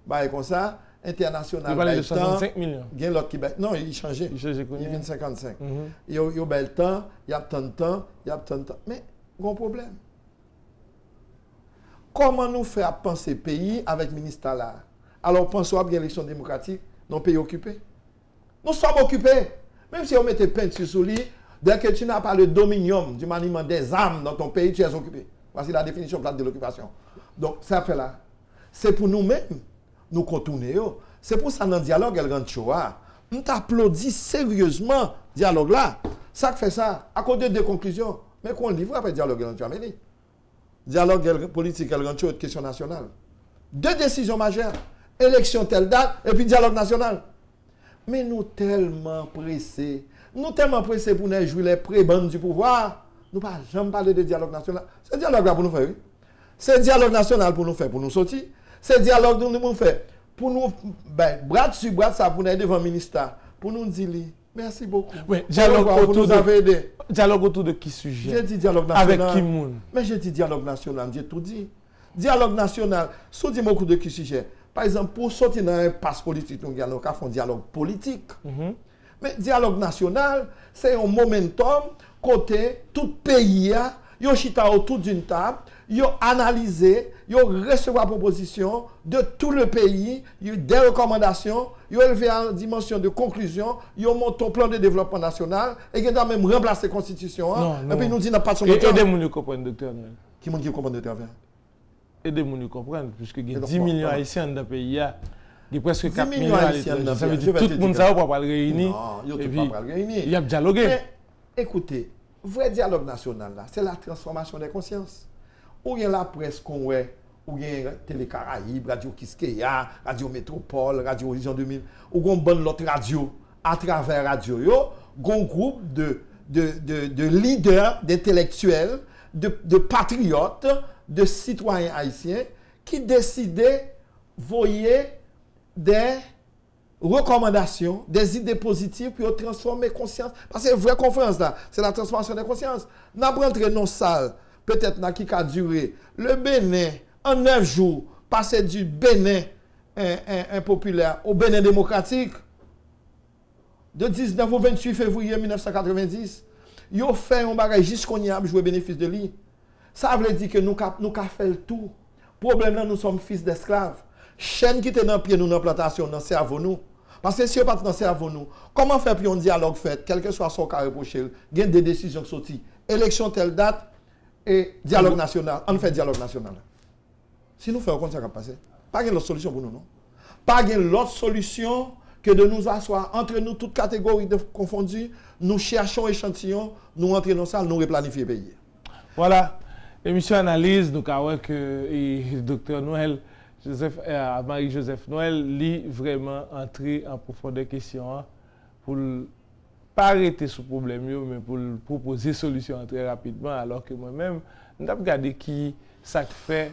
bah, comme ça, international. Il parle de 65 millions. Il y a l'autre qui non, il changeait. Il vient de 55. Il y a le temps, il y a tant de temps, il y a tant de temps. Mais, gros problème. Comment nous faire penser pays avec le ministre là? Alors, pensons à une élection démocratique dans le pays occupé. Nous sommes occupés. Même si on mettait peine sur lui, dès que tu n'as pas le dominium du maniement des armes dans ton pays, tu es occupé. Voici la définition plate de l'occupation. Donc, ça fait là. C'est pour nous-mêmes, nous contourner. C'est pour ça, dans le dialogue, elle rentre chaud. Nous t'applaudissons sérieusement le dialogue là. Ça fait ça, à cause de deux conclusions. Mais qu'on livre après le dialogue, elle rentre chaud. Dialogue politique, elle rentre autre question nationale. 2 décisions majeures. Élection telle date et puis dialogue national. Mais nous tellement pressés pour nous jouer les prébendes du pouvoir, nous ne pouvons jamais parler de dialogue national. C'est dialogue là pour nous faire. C'est dialogue national pour nous faire, pour nous sortir. C'est dialogue pour nous faire, pour nous, bras sur bras, ça pour nous aider devant le ministère, pour nous dire, merci beaucoup. Oui, dialogue autour nous avez aidé. Dialogue autour de qui sujet? J'ai dit dialogue national. Avec qui moun? Mais j'ai dit dialogue national, j'ai tout dit. Dialogue national, sous dit beaucoup de qui sujet. Par exemple, pour sortir dans un passe politique, nous avons fait un dialogue politique. Mais dialogue national, c'est un momentum côté tout pays, yo chita autour d'une table, yo analyser, yo recevoir proposition de tout le pays, yo des recommandations, yo élevé en dimension de conclusion, yo monte un plan de développement national et qui même remplacer la constitution. Et puis nous dit n'a pas de solution. Aidez-moi à comprendre, docteur Noël. Qui m'ont dit comprendre, docteur Noël? Aidez-moi à comprendre, puisque il y a 10 millions d'Haïtiens dans le pays. Il y a presque 4 millions d'Haïtiens dans le pays. Ça veut dire que tout le monde ne va pas le réunir. Non, il ne pas le réunir. Il y a dialogué. Mais écoutez, vrai dialogue national, là, c'est la transformation des consciences. Ou il y a la presse qu'on voit, ou il y a Télé Caraïbes, Radio Kiskeya, Radio Métropole, Radio Horizon 2000, ou il y a une bonne autre radio à travers radio, il y a un groupe de leaders, d'intellectuels, de patriotes, de citoyens haïtiens qui décidaient voyer des recommandations, des idées positives pour transformer conscience. Parce que la vraie conférence là, c'est la transformation des consciences. Nous avons rentré dans nos salles, peut-être qui a duré. Le Bénin, en 9 jours, passer du Bénin impopulaire au Bénin démocratique. De 19 au 28 février 1990, ils ont fait un bagage jusqu'on y a joué bénéfice de lui. Ça veut dire que nous avons fait le tout. Problème là, nous sommes fils d'esclaves. Chaîne qui était dans le pied, nous, dans la plantation, dans le cerveau, nous. Parce que si on n'est pas dans le cerveau, nous, comment faire puis un dialogue fait, quel que soit son cas reproché, il y a des décisions qui sortent. Élection telle date et dialogue national. On fait dialogue national. Si nous faisons comme ça, ça va passer. Pas de l'autre solution pour nous, non? Pas de l'autre solution que de nous asseoir entre nous, toutes catégories confondues, nous cherchons échantillons, nous entrons dans la salle, nous replanifions le pays. Voilà. Émission analyse, donc avec le docteur Noël, Marie-Joseph Noël, lit vraiment entrer en profondeur question pour ne pas arrêter ce problème, mais pour proposer solution très rapidement, alors que moi-même, je regarde qui ça fait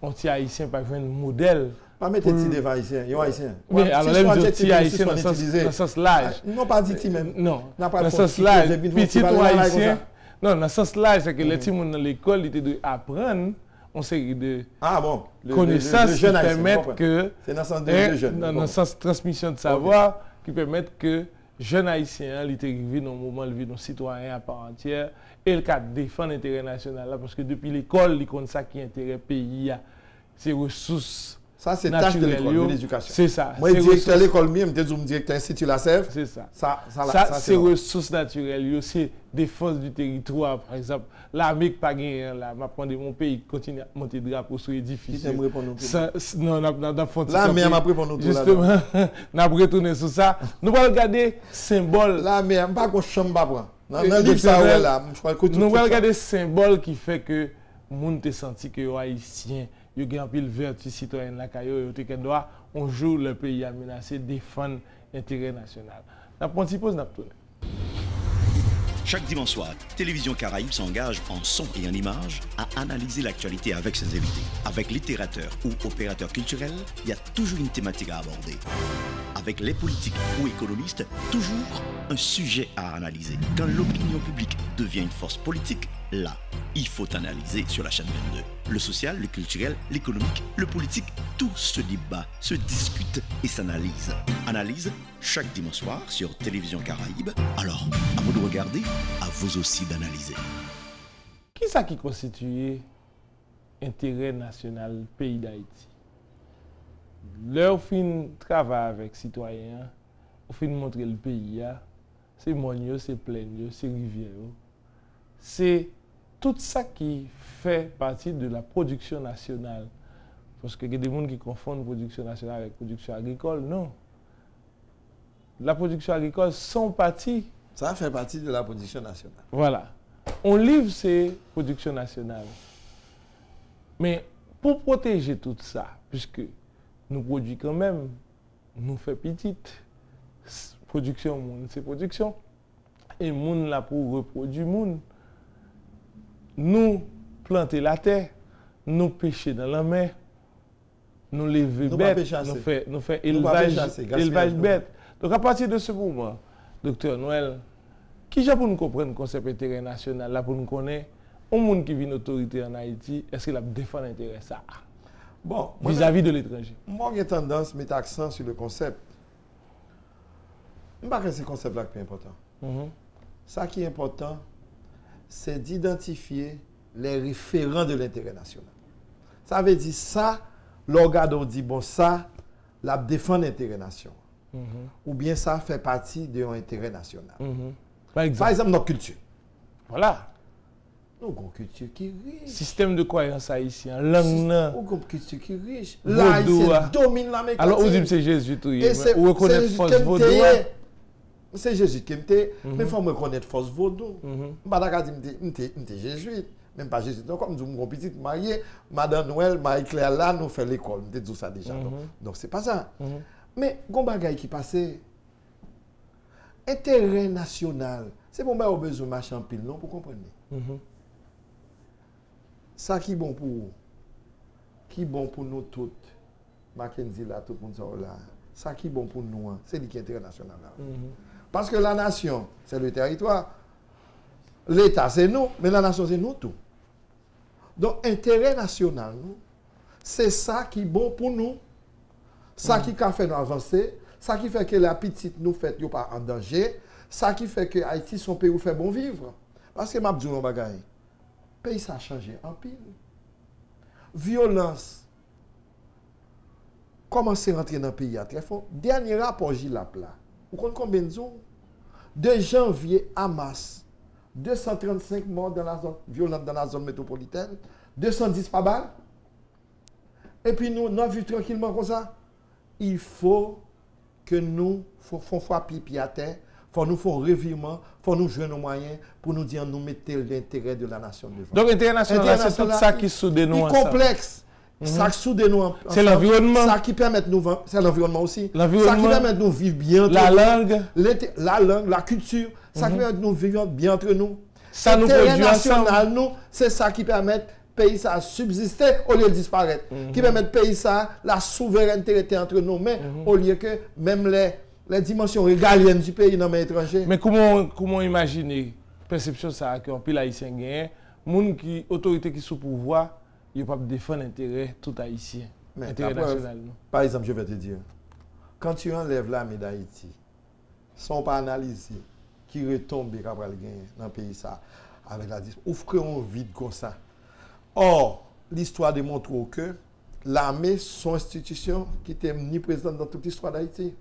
anti-haïtien par un modèle. Pas mettre petit devant haïtien, il haïtien. Mais alors, les petits haïtiens dans ce sens large. Non, pas dit même. Non, dans ce sens large. Petit haïtien. Non, dans ce sens-là, c'est que les petits dans l'école, ils doivent apprendre une série de connaissances qui permettent que, dans le sens de transmission de savoir, qui permettent que jeunes haïtiens, ils arrivent dans un moment de vie d'un citoyen à part entière, et le cas de défendre l'intérêt national, parce que depuis l'école, ils connaissent ça qui est l'intérêt pays, ses ressources. Ça, c'est tâche de l'école, de l'éducation. C'est ça. Moi, directeur de l'école, je suis directeur de l'Institut La Sève. C'est ça. Ça c'est ressources naturelles, c'est défense du territoire. Par exemple, l'armée qui n'a pas gagné, mon pays continue à monter le drapeau sur l'édifice. Qui t'aime répondre non, l'armée m'a répondre tout. Justement, on a retourné sur ça. Nous allons regarder symbole. L'armée, je ne pas qu'on chambre pas. Dans le livre, ça, là, nous allons regarder symbole qui fait que les gens te senti que les Haïtiens, ils ont un pile vertu citoyenne la caillou, on joue le pays à menacer, défendre l'intérêt national. La petite pause, n'a tourné. Chaque dimanche soir, Télévision Caraïbes s'engage en son et en images à analyser l'actualité avec ses invités. Avec littérateurs ou opérateurs culturels, il y a toujours une thématique à aborder. Avec les politiques ou économistes, toujours un sujet à analyser. Quand l'opinion publique devient une force politique, là, il faut analyser sur la chaîne 22. Le social, le culturel, l'économique, le politique, tout se débat, se discute et s'analyse. Analyse chaque dimanche soir sur Télévision Caraïbes. Alors, à vous de regarder, à vous aussi d'analyser. Qui ça qui constitue intérêt national pays d'Haïti? Leur fin travail avec les citoyens, au fin montrer le pays, c'est monio, c'est plaine, c'est rivière. C'est tout ça qui fait partie de la production nationale. Parce qu'il y a des gens qui confondent production nationale avec production agricole. Non. La production agricole sont partie. Ça fait partie de la production nationale. Voilà. On livre ces productions nationales. Mais pour protéger tout ça, puisque nous produisons quand même, nous faisons petite, production, c'est production, et monde là pour reproduire monde. Nous planter la terre, nous pêcher dans la mer, nous lever bêtes, nous faire élevage bête. Donc à partir de ce moment, docteur Noël, qui j'ai pour nous comprendre le concept d'intérêt national, là pour nous connaître, un monde qui vit une autorité en Haïti, est-ce qu'il a défendu l'intérêt ça bon, vis-à-vis de l'étranger? Moi, j'ai tendance à mettre accent sur le concept. Je ne sais pas que c'est le concept là qui est important. Ça qui est important, c'est d'identifier les référents de l'intérêt national. Ça veut dire ça, l'organe dit, bon, ça, la défend l'intérêt national. Ou bien ça fait partie de l'intérêt national. Par exemple, notre culture. Voilà. Nous avons une culture qui est riche. Système de croyance haïtien, langue. Nous avons une culture qui est riche. L'haïtien domine l'Amérique. Alors, vous dites que c'est Jésus, ou reconnaître force vaudou. C'est Jésus qui m'était, mais il faut me reconnaître force vaudou. Je ne suis pas jésuite, même pas jésuite. Donc, comme nous sommes petite mariée, Madame Noël, Marie-Claire là, nous fait l'école. Nous dit ça déjà. Donc, ce n'est pas ça. Mais, il y a un bagage qui passait. Intérêt national. C'est pour moi, on a besoin de machin pile, non, pour comprendre. Ça qui est bon pour vous, qui est bon pour nous toutes, Mackenzie là, tout le monde là, ça qui est bon pour nous, c'est l'intérêt national. Parce que la nation, c'est le territoire. L'État, c'est nous, mais la nation, c'est nous tout. Donc, intérêt national, c'est ça qui est bon pour nous. Ça qui a fait nous avancer. Ça qui fait que la petite nous fait pas en danger. Ça qui fait que Haïti, son pays, fait bon vivre. Parce que, je dis, le pays, ça a changé en pile. Violence. Commencer à rentrer dans le pays à très fort. Dernier rapport, J-Lap là. Vous comprenez combien de jours? De janvier à mars, 235 morts dans la zone violente dans la zone métropolitaine, 210 par balle. Et puis nous vivons tranquillement comme ça. Il faut que nous fassions pipi à terre, faut nous faire un revirement, faut nous jouer nos moyens pour nous dire nous mettons l'intérêt de la nation devant. Donc l'intérêt national, c'est tout ça qui soude nous ensemble. C'est complexe. Ça qui soude nous ensemble. C'est l'environnement. Ça qui permet de nous vivre, c'est l'environnement aussi. L'environnement. Ça qui permet de nous vivre bien. La langue. La langue, la culture. Ça qui permet de nous vivre bien entre nous. Ça nous produit national, nous, c'est ça qui permet pays ça subsister au lieu de disparaître. Qui permet de pays ça la souveraineté entre nos mains au lieu que même les dimensions régaliennes du pays dans les étrangers. Mais comment imaginer perception ça que pile haïtien gagne, monde qui autorité qui sous pouvoir, il pas défendre l'intérêt tout haïtien, intérêt national. Par exemple, je vais te dire, quand tu enlèves l'armée d'Haïti, sans pas analyser qui retombe après le gain dans le pays ça avec la ouvre un vide comme ça. Or, l'histoire démontre que l'armée, son institution qui était ni présente dans toute l'histoire d'Haïti.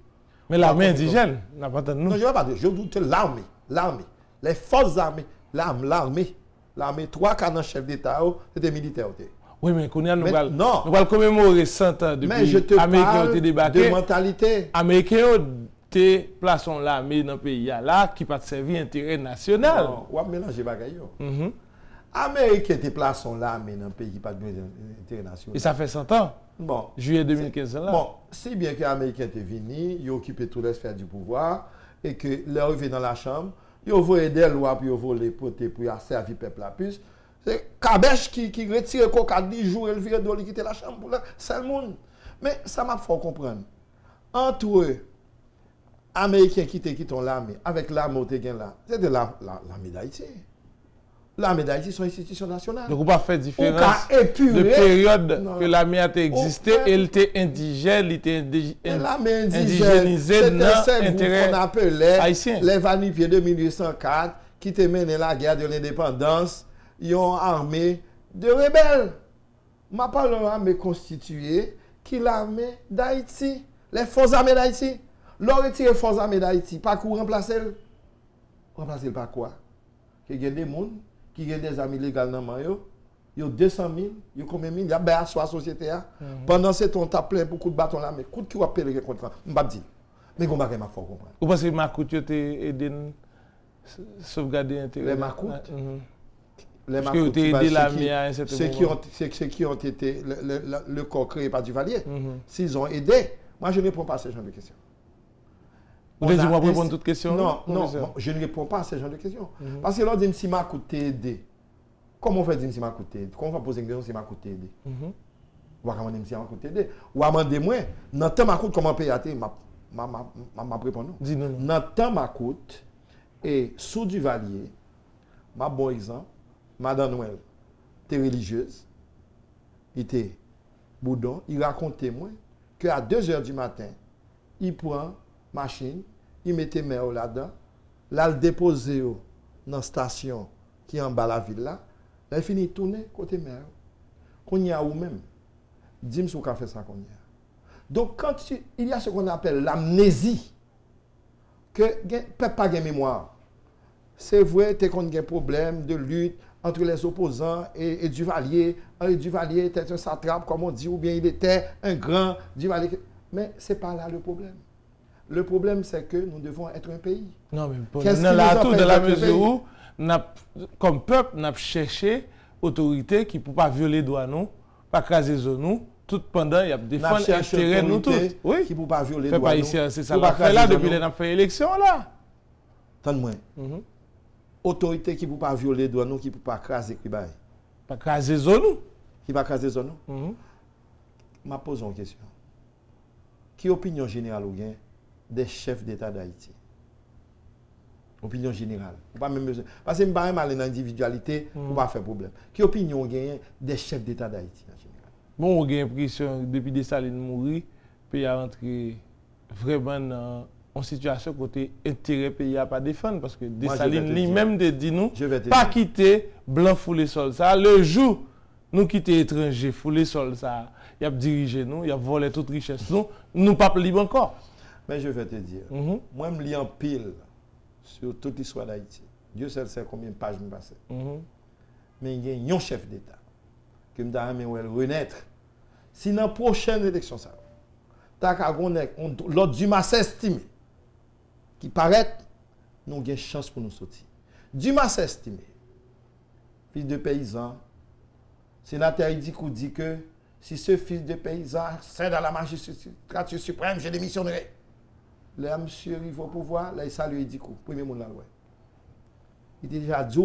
Mais l'armée indigène, n'a pas entendu. Non, je ne vais pas dire, je doute l'armée, les forces armées, l'armée, 3 canons chefs d'État, c'était militaire. Oui, mais nous allons commémorer 100 ans depuis mais je te parle de mentalité. Américains ont placé l'armée dans le pays là qui pas servir intérêt national. Non, on va mélanger bagaille. Américains te placent l'armée dans un pays qui n'a pas d'intérêt national. Et ça fait 100 ans. Bon. Juillet 2015 là. Bon, si bien que les Américains étaient venus, ils ont occupé toutes les sphères du pouvoir et que les arrivés dans la chambre, ils ont volé des lois pour voler pour servir le peuple à plus. C'est Kabesh qui retire le coca 10 jours et le vire de quitter la chambre pour c'est le monde. Mais ça m'a fait comprendre. Entre eux, Américains qui quittent l'armée avec l'armée qui est là, c'est de l'armée d'Haïti. L'armée d'Haïti sont institutions nationales. Donc, on ne peut pas faire différence de période que l'armée a existé, elle était indigène, elle était indigénisée dans l'intérêt haïtien. Les Vanipiers de 1804 qui étaient mené la guerre de l'indépendance, ils ont armé de rebelles. Je parle d'une armée constituée qui est l'armée d'Haïti. Les forces armées d'Haïti. Leur retirer les forces armées d'Haïti, pas pour remplacer. Remplacer par quoi? Il y a des gens qui ont des amis légaux dans le monde, il y a 200 000, il y a combien de mille, il y a bien la société. Pendant ce temps, tu as plein beaucoup de bâtons là, mais coup de qui va payer le contrat, je ne sais pas dire. Mais comment il faut comprendre. Vous pensez que Makout a aidé à sauvegarder l'intérêt? Les Makout, Parce que vous avez aidé l'armée à un certain moment. Ceux qui ont été le corps créé par Duvalier, s'ils ont aidé, moi je ne réponds pas à ce genre de questions. Vous voulez dire moi répondre à toutes questions? Non, je ne réponds pas à ce genre de questions. Parce que là, dit si m'a coûté aider. Comment on fait dire si m'a coûté aider? Comment on va poser une question si m'a coûté aider? Ou à comment si m'a coûté aider? Ou à demander moi, dans temps m'a coûte comment payer à te? M'a répondu. Dis non. Dans temps m'a coûte et sous Duvalier, ma bon exemple, Madame Noël, était religieuse, il était boudon, il racontait moi qu'à 2h du matin, il prend machine, il mettait mère là-dedans, là il déposait dans la station qui est en bas de la ville là, là il finit de tourner côté mère. Qu'on y a ou même, dis-moi si on fait ça qu'on y a. Donc quand il y a ce qu'on appelle l'amnésie, que ne peut pas de mémoire. C'est vrai qu'il y a un problème de lutte entre les opposants et Duvalier. Duvalier était un satrape, comme on dit, ou bien il était un grand Duvalier. Mais ce n'est pas là le problème. Le problème, c'est que nous devons être un pays. Non, mais pour nous, là, tout dans la mesure où, comme peuple, nous avons cherché autorité qui ne peut pas violer les droits, nous, pas craser nous, tout pendant, il y a des défendu l'intérêt nous tous. Oui. Qui ne peut pas violer les droits. C'est ça, la fait là depuis qu'on a fait l'élection là. Attends-moi. Autorité qui ne peut pas violer les droits, nous, qui ne peut pas craser les droits. Pas craser nous. Qui ne peut pas craser nous. Je pose une question. Qui opinion générale ou bien des chefs d'État d'Haïti? Opinion générale. Pas même besoin. Parce que je ne pas mal dans l'individualité pour ne pas faire problème. Qui opinion gagne des chefs d'État d'Haïti en général? Bon, on a l'impression que depuis Dessalines mourir, le pays a rentré vraiment en situation côté intérêt pays à pas défendre parce que Dessalines lui-même dit nous pas quitter blanc fouler sol ça le jour nous quitter étranger fouler sol ça il a dirigé nous il a volé toute richesse nous pas libre encore. Mais je vais te dire moi je lis en pile sur toute l'histoire d'Haïti. Dieu seul sait combien de pages me passent. Mais il y a un chef d'État que me da renaître si dans la prochaine élection ça ta ka l'autre du masse estimé qui paraît, nous avons une chance pour nous sortir. Dumas estimé, fils de paysan, sénateur dit que si ce fils de paysan c'est dans la magistrature suprême, je démissionnerai. Là, monsieur arrive au pouvoir, là, il salue et dit quoi? Premier monde là, ouais. Il dit déjà dit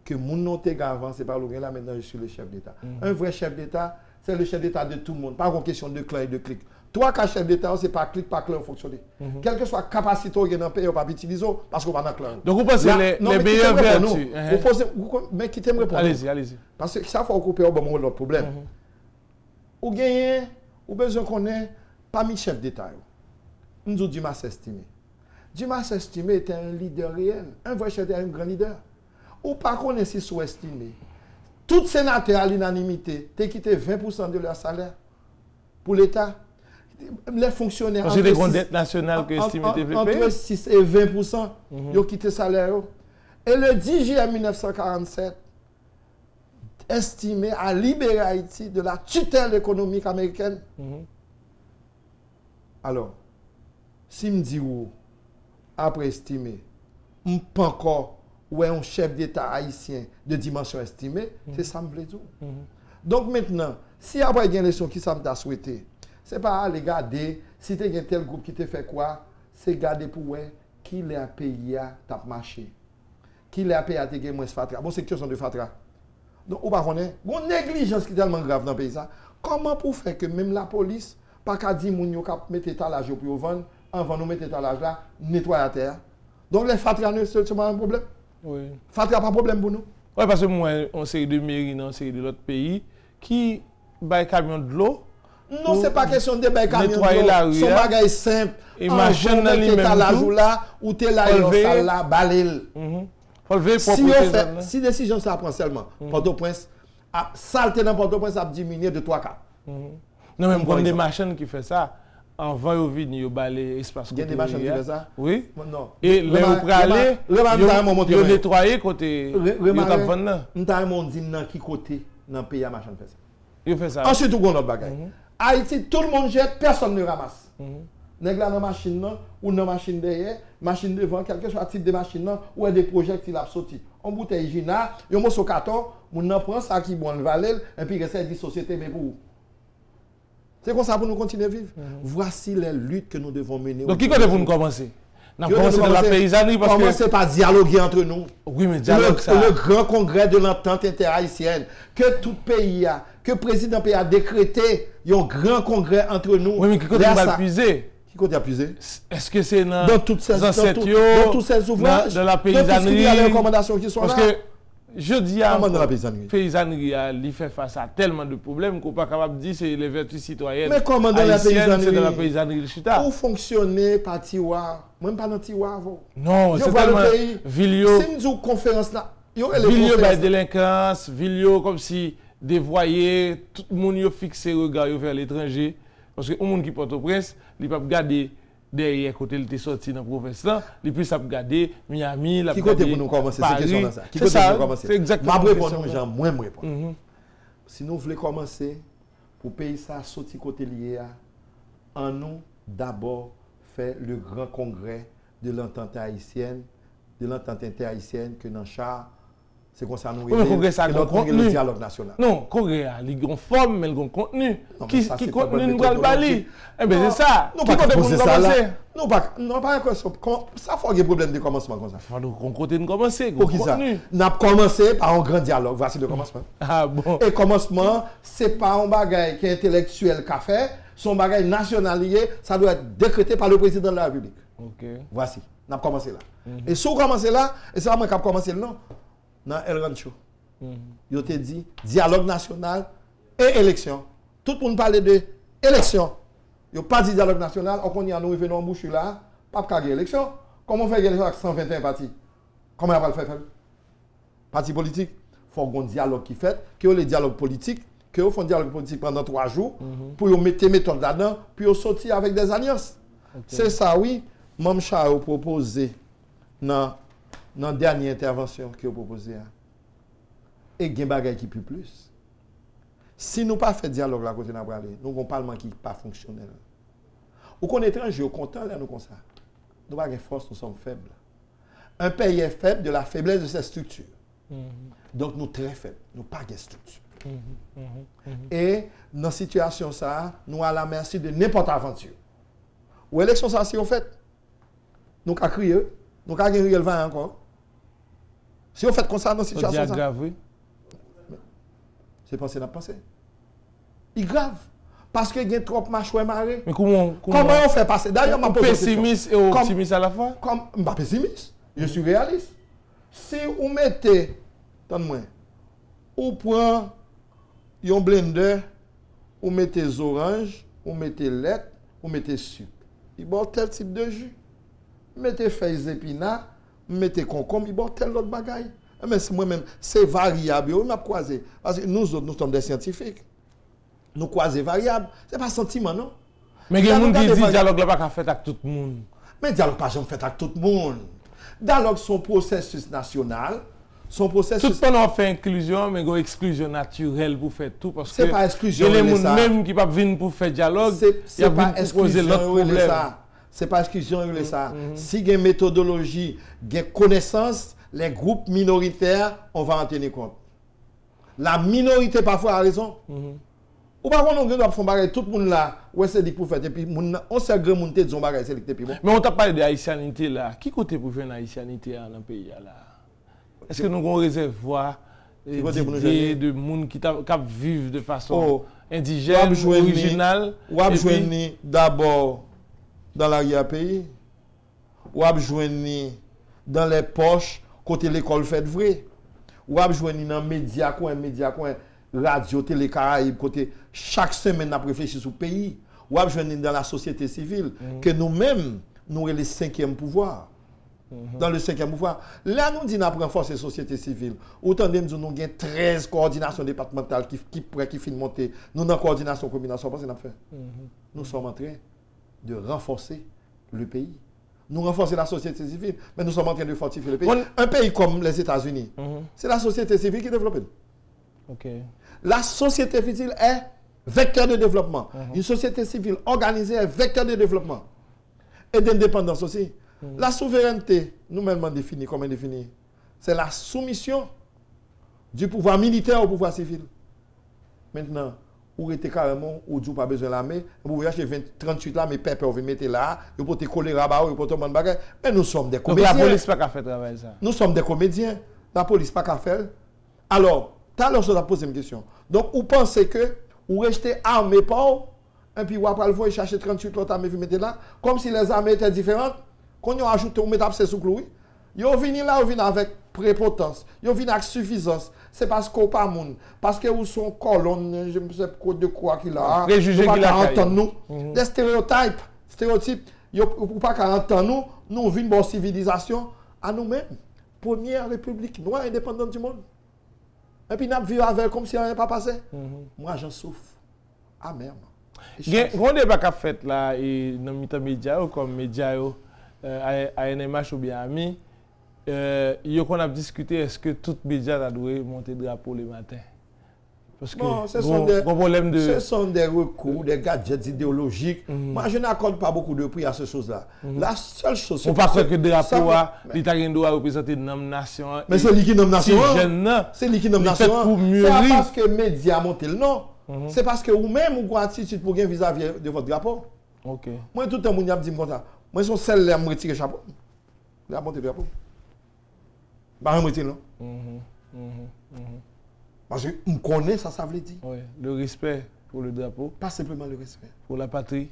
que mon nom est avant, c'est pas le là, maintenant je suis le chef d'État. Un vrai chef d'État, c'est le chef d'État de tout le monde, pas une question de clan et de clic. Toi, qui chef d'État, c'est pas clic, pas clan fonctionner. Quelle que soit la capacité dans le pays, on ne peut pas utiliser parce qu'on va dans le clan. Donc, vous pensez les meilleurs vertus. Mais qui t'aime répondre? Allez-y. Parce que ça, il faut couper au bon moment l'autre problème. Ou gagner, ou besoin qu'on ait parmi les chefs d'État. Nous avons Dumas estimé. Dumas estimé était un leader réel. Un vrai chef d'État, un grand leader. Ou pas qu'on est si sous-estimé. Tout sénateur à l'unanimité, t'es quitté 20% de leur salaire pour l'État. Les fonctionnaires c'est des grandes dettes nationales que estimé entre 6 et 20%, ils ont quitté le salaire. Et le 10 juillet 1947, estimé à libérer Haïti de la tutelle économique américaine. Alors, si me dit après estimé, je ne peux pas encore ou un chef d'État haïtien de dimension estimée, c'est ça me plaît tout. Donc maintenant, si après il y a une élection qui ça me souhaité, ce n'est pas aller garder, si tu as un tel groupe qui te fait quoi, c'est garder pour qui les pays a marché. Qui les pays a été moins fatra. Bon, c'est question de fatra. Donc, on va connaître, une négligence qui est tellement grave dans le pays. Comment pour faire que même la police, pas qu'à dire que nous mettre étalage pour vendre, avant nous mettre étalage là, nettoyer la terre. Donc les fatra, c'est pas un problème. Oui. Fatra pas de problème pour nous. Oui, parce que moi, on sait de mairie, on sait de l'autre pays qui bail camion de l'eau. Non, ce n'est pas question de bail camion de l'eau. Son bagage simple. Et machine dans l'étalage là, ou t'es là, il là, balil. Si décision ça prend seulement, Port-au-Prince, saleté dans Port-au-Prince a diminué de 3 cas. Non, même comme des machines qui font ça, avant de venir, ils balayent l'espace. Il y a des machines qui font ça? Oui. Non. Et les aller, ils nettoyer côté. Ils tapent là. Nous avons dit qui côté dans le pays à machine fait ça. Ils font ça. Ensuite, on a notre bagage. Haïti, tout le monde jette, personne ne ramasse. Nèg là dans machine là ou dans machine derrière, machine devant, quel que soit type de machine là ou des projectiles a sorti. On bouteille Gina, yon morceau carton, moun nan prend ça qui bon valel et puis reste dit société mais pour. C'est comme ça pour nous continuer à vivre. Voici les luttes que nous devons mener. Donc qui côté pour nous commencer? Nous commencer dans la paysannerie parce que commencer par dialoguer entre nous. Oui, mais dialogue ça. Le grand congrès de l'entente interhaïtienne que tout pays a, que le président pays a décrété, il y a un grand congrès entre nous. Oui, mais qui côté va puiser? Qui côté a puisé? Est-ce que c'est dans toutes ces ouvrages de la paysannerie? Il y a les recommandations qui sont là. Parce que je dis à la paysannerie, il fait face à tellement de problèmes qu'on n'est pas capable de dire c'est les vertus citoyennes. Mais comment dans la paysannerie? C'est de la paysannerie le chita. Pour fonctionner par tiroir, même pas dans tiroir. Non, c'est tellement Vilio. Si nous conférence là, Vilio by délinquance, Vilio comme si dévoyé, tout le monde a fixé regard vers l'étranger. Parce que le monde qui porte au prince, il peut regarder derrière côté il était sorti dans la province là, il peut regarder Miami, la qui côté pour nous commencer cette question là ça. Qui côté pour nous commencer? C'est exactement. Ma réponse Jean, moi me répondre. Si nous voulons commencer pour pays ça sortir côté lié en nous d'abord faire le grand congrès de l'entente haïtienne, de l'entente interhaïtienne que dans char c'est comme ça nous le dialogue national. Non, congrès il a une forme mais il a un contenu. Qui contenu nous va le bali? Eh bien c'est ça. Qui côté pour nous commencer? Non pas ça faut un problème de commencement comme ça. Faut qu'on côté de commencer. Pour qui ça? N'a commencé par un grand dialogue, voici le commencement. Ah bon. Et commencement, c'est pas un bagage qui est intellectuel qu'a fait, son bagage national lié, ça doit être décrété par le président de la République. OK. Voici, n'a commencé là. Et si on commence là, et c'est pas moi qui a commencé non. Dans El Rancho. Yo te dit dialogue national et élection. Tout le monde parle de élection. Yo pas dit dialogue national, on connaît nous venons en bouche là, pas gagner élection. Comment faire élection avec 121 partis? Comment on va le faire? Parti politique, faut un dialogue qui fait, que les dialogues politiques, que vous font dialogue politique pendant 3 jours pour vous mettre méthode là-dedans, puis vous sortir avec des alliances. Okay. C'est ça oui, Mamcha a proposé dans la dernière intervention que vous proposez. Et il y a des bagages qui peut plus. Si nous pas fait dialogue là côté nous avons un parlement qui n'est pas fonctionnel. Ou qu'on est étranger, au content là nous comme ça. Nous avons une force, nous sommes faibles. Un pays est faible de la faiblesse de ses structures. Donc nous très faibles, nous pas de structure. Et dans cette situation ça, nous à la merci de n'importe aventure. Ou élection ça si on fait, nous avons crié, nous avons gagné le vent encore. Si on fait comme ça dans cette situation ça. Grave, oui. C'est pensé n'a pensé. Il grave. Parce qu'il y a trop machoué maré. Mais comment on fait passer? D'ailleurs, ma pessimiste et optimiste à la fois? Pas pessimiste. Je suis réaliste. Si vous mettez, attendez-moi, vous prenez un blender, vous mettez des oranges, vous mettez lait, vous mettez sucre. Il y a tel type de jus. Vous mettez feuilles épinards, vous mettez concombre, il y a tel autre bagaille. Mais moi-même, c'est variable. On a croisé. Parce que nous sommes des scientifiques. Nous croisons variables. Ce n'est pas sentiment, non? Mais il y a des gens qui disent que le dialogue n'est pas fait avec tout le monde. Mais le dialogue n'est pas fait avec tout le monde. Le dialogue, son processus national. Son processus. Tout le monde fait inclusion, mais il y a une exclusion naturelle pour faire tout. Parce que pas exclusion. Il y a des gens même qui ne peuvent pas venir pour faire dialogue. Ce n'est pas exclusion. Ce n'est pas exclusion. Si il y a une méthodologie, il y a une connaissance, les groupes minoritaires, on va en tenir compte. La minorité parfois a raison. Ou par contre, on doit faire tout le monde là, où c'est dit pour faire, et puis on sait que le des zombares, c'est le bon. Mais on t'a parlé de haïtianité là. Qui côté pour faire une haïtianité dans le pays là? Est-ce que nous avons un réservoir d'idées de monde qui vivent de façon indigène, originale? Ou abjoigner d'abord dans l'arrière-pays, ou abjoigner dans les poches, côté l'école fait vrai. Ou abjoigner dans les médias, radio, télé Caraïbes, côté chaque semaine, nous réfléchissons sur le pays. Ou abjoigner dans la société civile, que nous-mêmes, nous sommes le 5e pouvoir. Dans le 5e pouvoir. Là, nous disons qu'on renforce la société civile. Autant de nous avons 13 coordinations départementales qui finissent de monter. Nous avons coordination combination. Nous sommes en train de renforcer le pays. Nous renforcer la société civile, mais nous sommes en train de fortifier le pays. Un pays comme les États-Unis, c'est la société civile qui développe. La société civile est vecteur de développement. Une société civile organisée est vecteur de développement. et d'indépendance aussi. La souveraineté, nous-mêmes définie, comment définir? C'est la soumission du pouvoir militaire au pouvoir civil. Maintenant, où était carrément, où tu pas besoin de l'armée, vous voyez acheter 38 là, mais peuple vous mettez là, vous pouvez coller là-bas, vous pouvez tomber bagage. Mais nous sommes des comédiens. Donc la police pas qu'à faire travail ça. Nous sommes des comédiens. La police pas qu'à faire. Alors, tout à l'heure, je vais poser une question. Donc, vous pensez que vous restez armé pas, et puis vous allez voir chercher 38 autres armées, vous mettez là, comme si les armées étaient différentes, quand vous ajoutez, vous mettez c'est sous clou. Vous venez là, vous venez avec prépotence, vous venez avec suffisance. C'est parce qu'on pas monde, parce que vous sont colonnes, je ne sais pas de quoi qu'il a. Préjugés qu'il a entendre nous. Des stéréotypes, vous pas qu'à entendre nous vivons une civilisation à nous-mêmes. Première république noire indépendante du monde. Et puis nous vivons avec comme si rien n'avait pas passé. Moi, j'en souffre. Ah merde. Il y a un débat qu'a fait là, dans les médias, comme médias, ANMH ou bien AMI. On a discuté, est-ce que tout média doit monter le drapeau le matin? Parce que bon, ce sont des recours, des gadgets idéologiques. Moi, je n'accorde pas beaucoup de prix à ces choses-là. La seule chose... On ne peut pas que le drapeau, l'État doit représenter une nation. Mais c'est lui qui nomme nation. C'est lui qui nomme nation. C'est pas parce que les médias montent le nom. C'est parce que vous-même, vous avez une attitude pour gagner vis-à-vis de votre drapeau. Moi, tout le monde me dit comme ça. Moi, je suis celle qui me retire le chapeau. Je vais monter le drapeau. Bah, je me retire, non? Parce que je connais ça, ça veut dire. Oui, le respect pour le drapeau. Pas simplement le respect. Pour la patrie.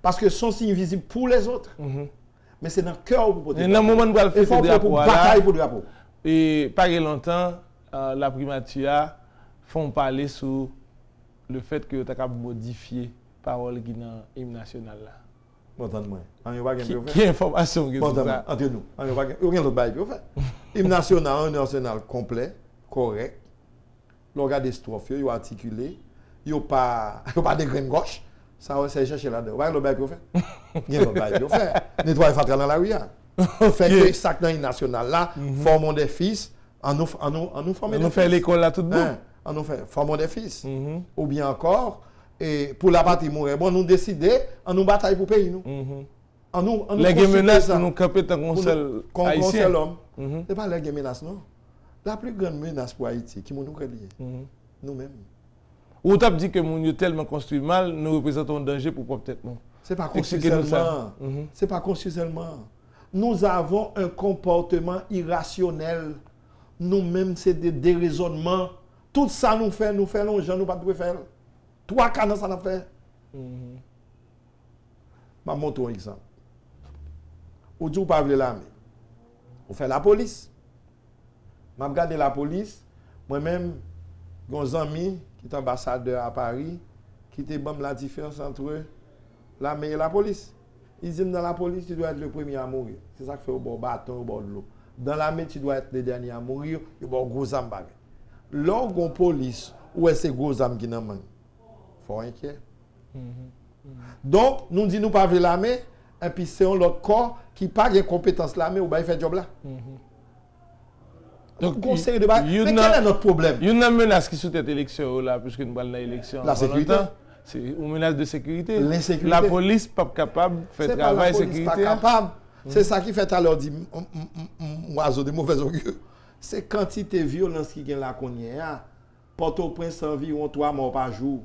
Parce que son signe visible pour les autres. Mais c'est dans le cœur où vous portez. Dans le moment où vous faites le drapeau, bataille pour le drapeau. Et pas longtemps, la primature font parler sur le fait que vous avez modifié la parole qui est dans l'hymne national. Qui information que c'est ça? Entre nous. Il n'y a rien d'autre bail. L'hymne national, un national complet, correct. Le regard des strophes, il est articulé. Il n'y a pas de graines gauche. Ça, c'est chercher là-dedans. Vous voyez le bail que vous faites? Il y a le bail que vous faites. Nettoyer les dans la rue. Fait que ça dans l'hymne national là, formons des fils, en nous formons des fils. On fait l'école là tout de même. On nous fait formons des fils. Ou bien encore, et pour la partie mourir, bon, nous décider, on nous bataille pour payer nous. Les menaces pour nous camper tant qu'on seul haïtien. Ce n'est pas les menaces, non. La plus grande menace pour Haïti, qui nous relié, nous-mêmes. Ou tu as dit que nous sommes tellement construit mal, nous représentons un danger pour peut-être nous. Ce n'est pas construit seulement. C'est pas construit seulement. Nous avons un comportement irrationnel. Nous-mêmes, c'est des déraisonnements. Tout ça nous fait, les gens nous pas de faire. 3 canons, ça n'a fait. Je vais montrer un exemple. Ou du pas l'armée. On fait la police. Je regarde la police. Moi-même, j'ai un ami qui est ambassadeur à Paris, qui te donne la différence entre l'armée et la police. Ils disent dans la police, tu dois être le premier à mourir. C'est ça qui fait au bord bâton, au bord de l'eau. Dans l'armée, tu dois être le dernier à mourir, au bord gros âme. Lorsqu'on police, où est-ce que gros âme qui n'en manque? Faut inquiet. Donc, nous disons nous pas vers l'armée, et puis c'est l'autre corps qui n'a pas de compétence l'armée ou bien il fait job là. Donc, mais quel est notre problème? Il y a une menace qui sous cette élection là, puisque nous parlons de l'élection. La sécurité. C'est une menace de sécurité. L'insécurité. La police n'est pas capable de faire travail sécurité. Pas capable. C'est ça qui fait à l'heure dit oiseau de mauvais augure. C'est quantité de violence qui gagne la Cognière. Port-au-Prince environ 3 morts par jour.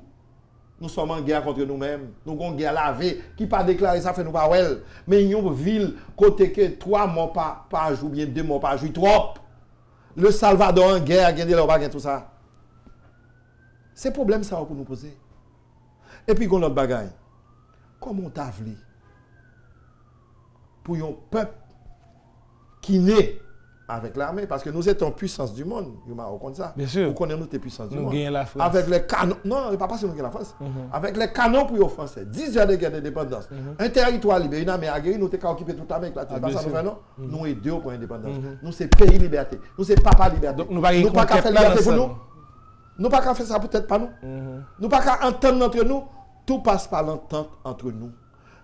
Nous sommes en guerre contre nous-mêmes. Nous avons une guerre lavée qui pas déclaré ça fait nous pas well. Mais il y a une ville côté que 3 morts par jour, bien 2 morts par jour, trop. Le Salvador en guerre, il tout ça. C'est problème ça pour nous poser. Et puis, on a notre bagaille. Comment t'as voulu pour un peuple qui naît avec l'armée, parce que nous sommes en puissance du monde, vous connaissez ça. Bien sûr. Vous connaissez nous puissance du monde. Nous gagnons la France. Avec les canons, non, pas parce que nous gagnons la France. Avec les canons pour les Français, 10 ans de guerre d'indépendance, un territoire libéré, une armée aguerrie, nous avons occupé toute l'Amérique latine. Pas ça nous fait non? Nous sommes 2 pour l'indépendance. Nous sommes pays liberté. Nous sommes papa liberté. Donc nous ne pas qu'à faire liberté pour nous. Nous pas qu'à faire ça peut-être pas nous. Nous pas qu'à entendre entre nous. Tout passe par l'entente entre nous.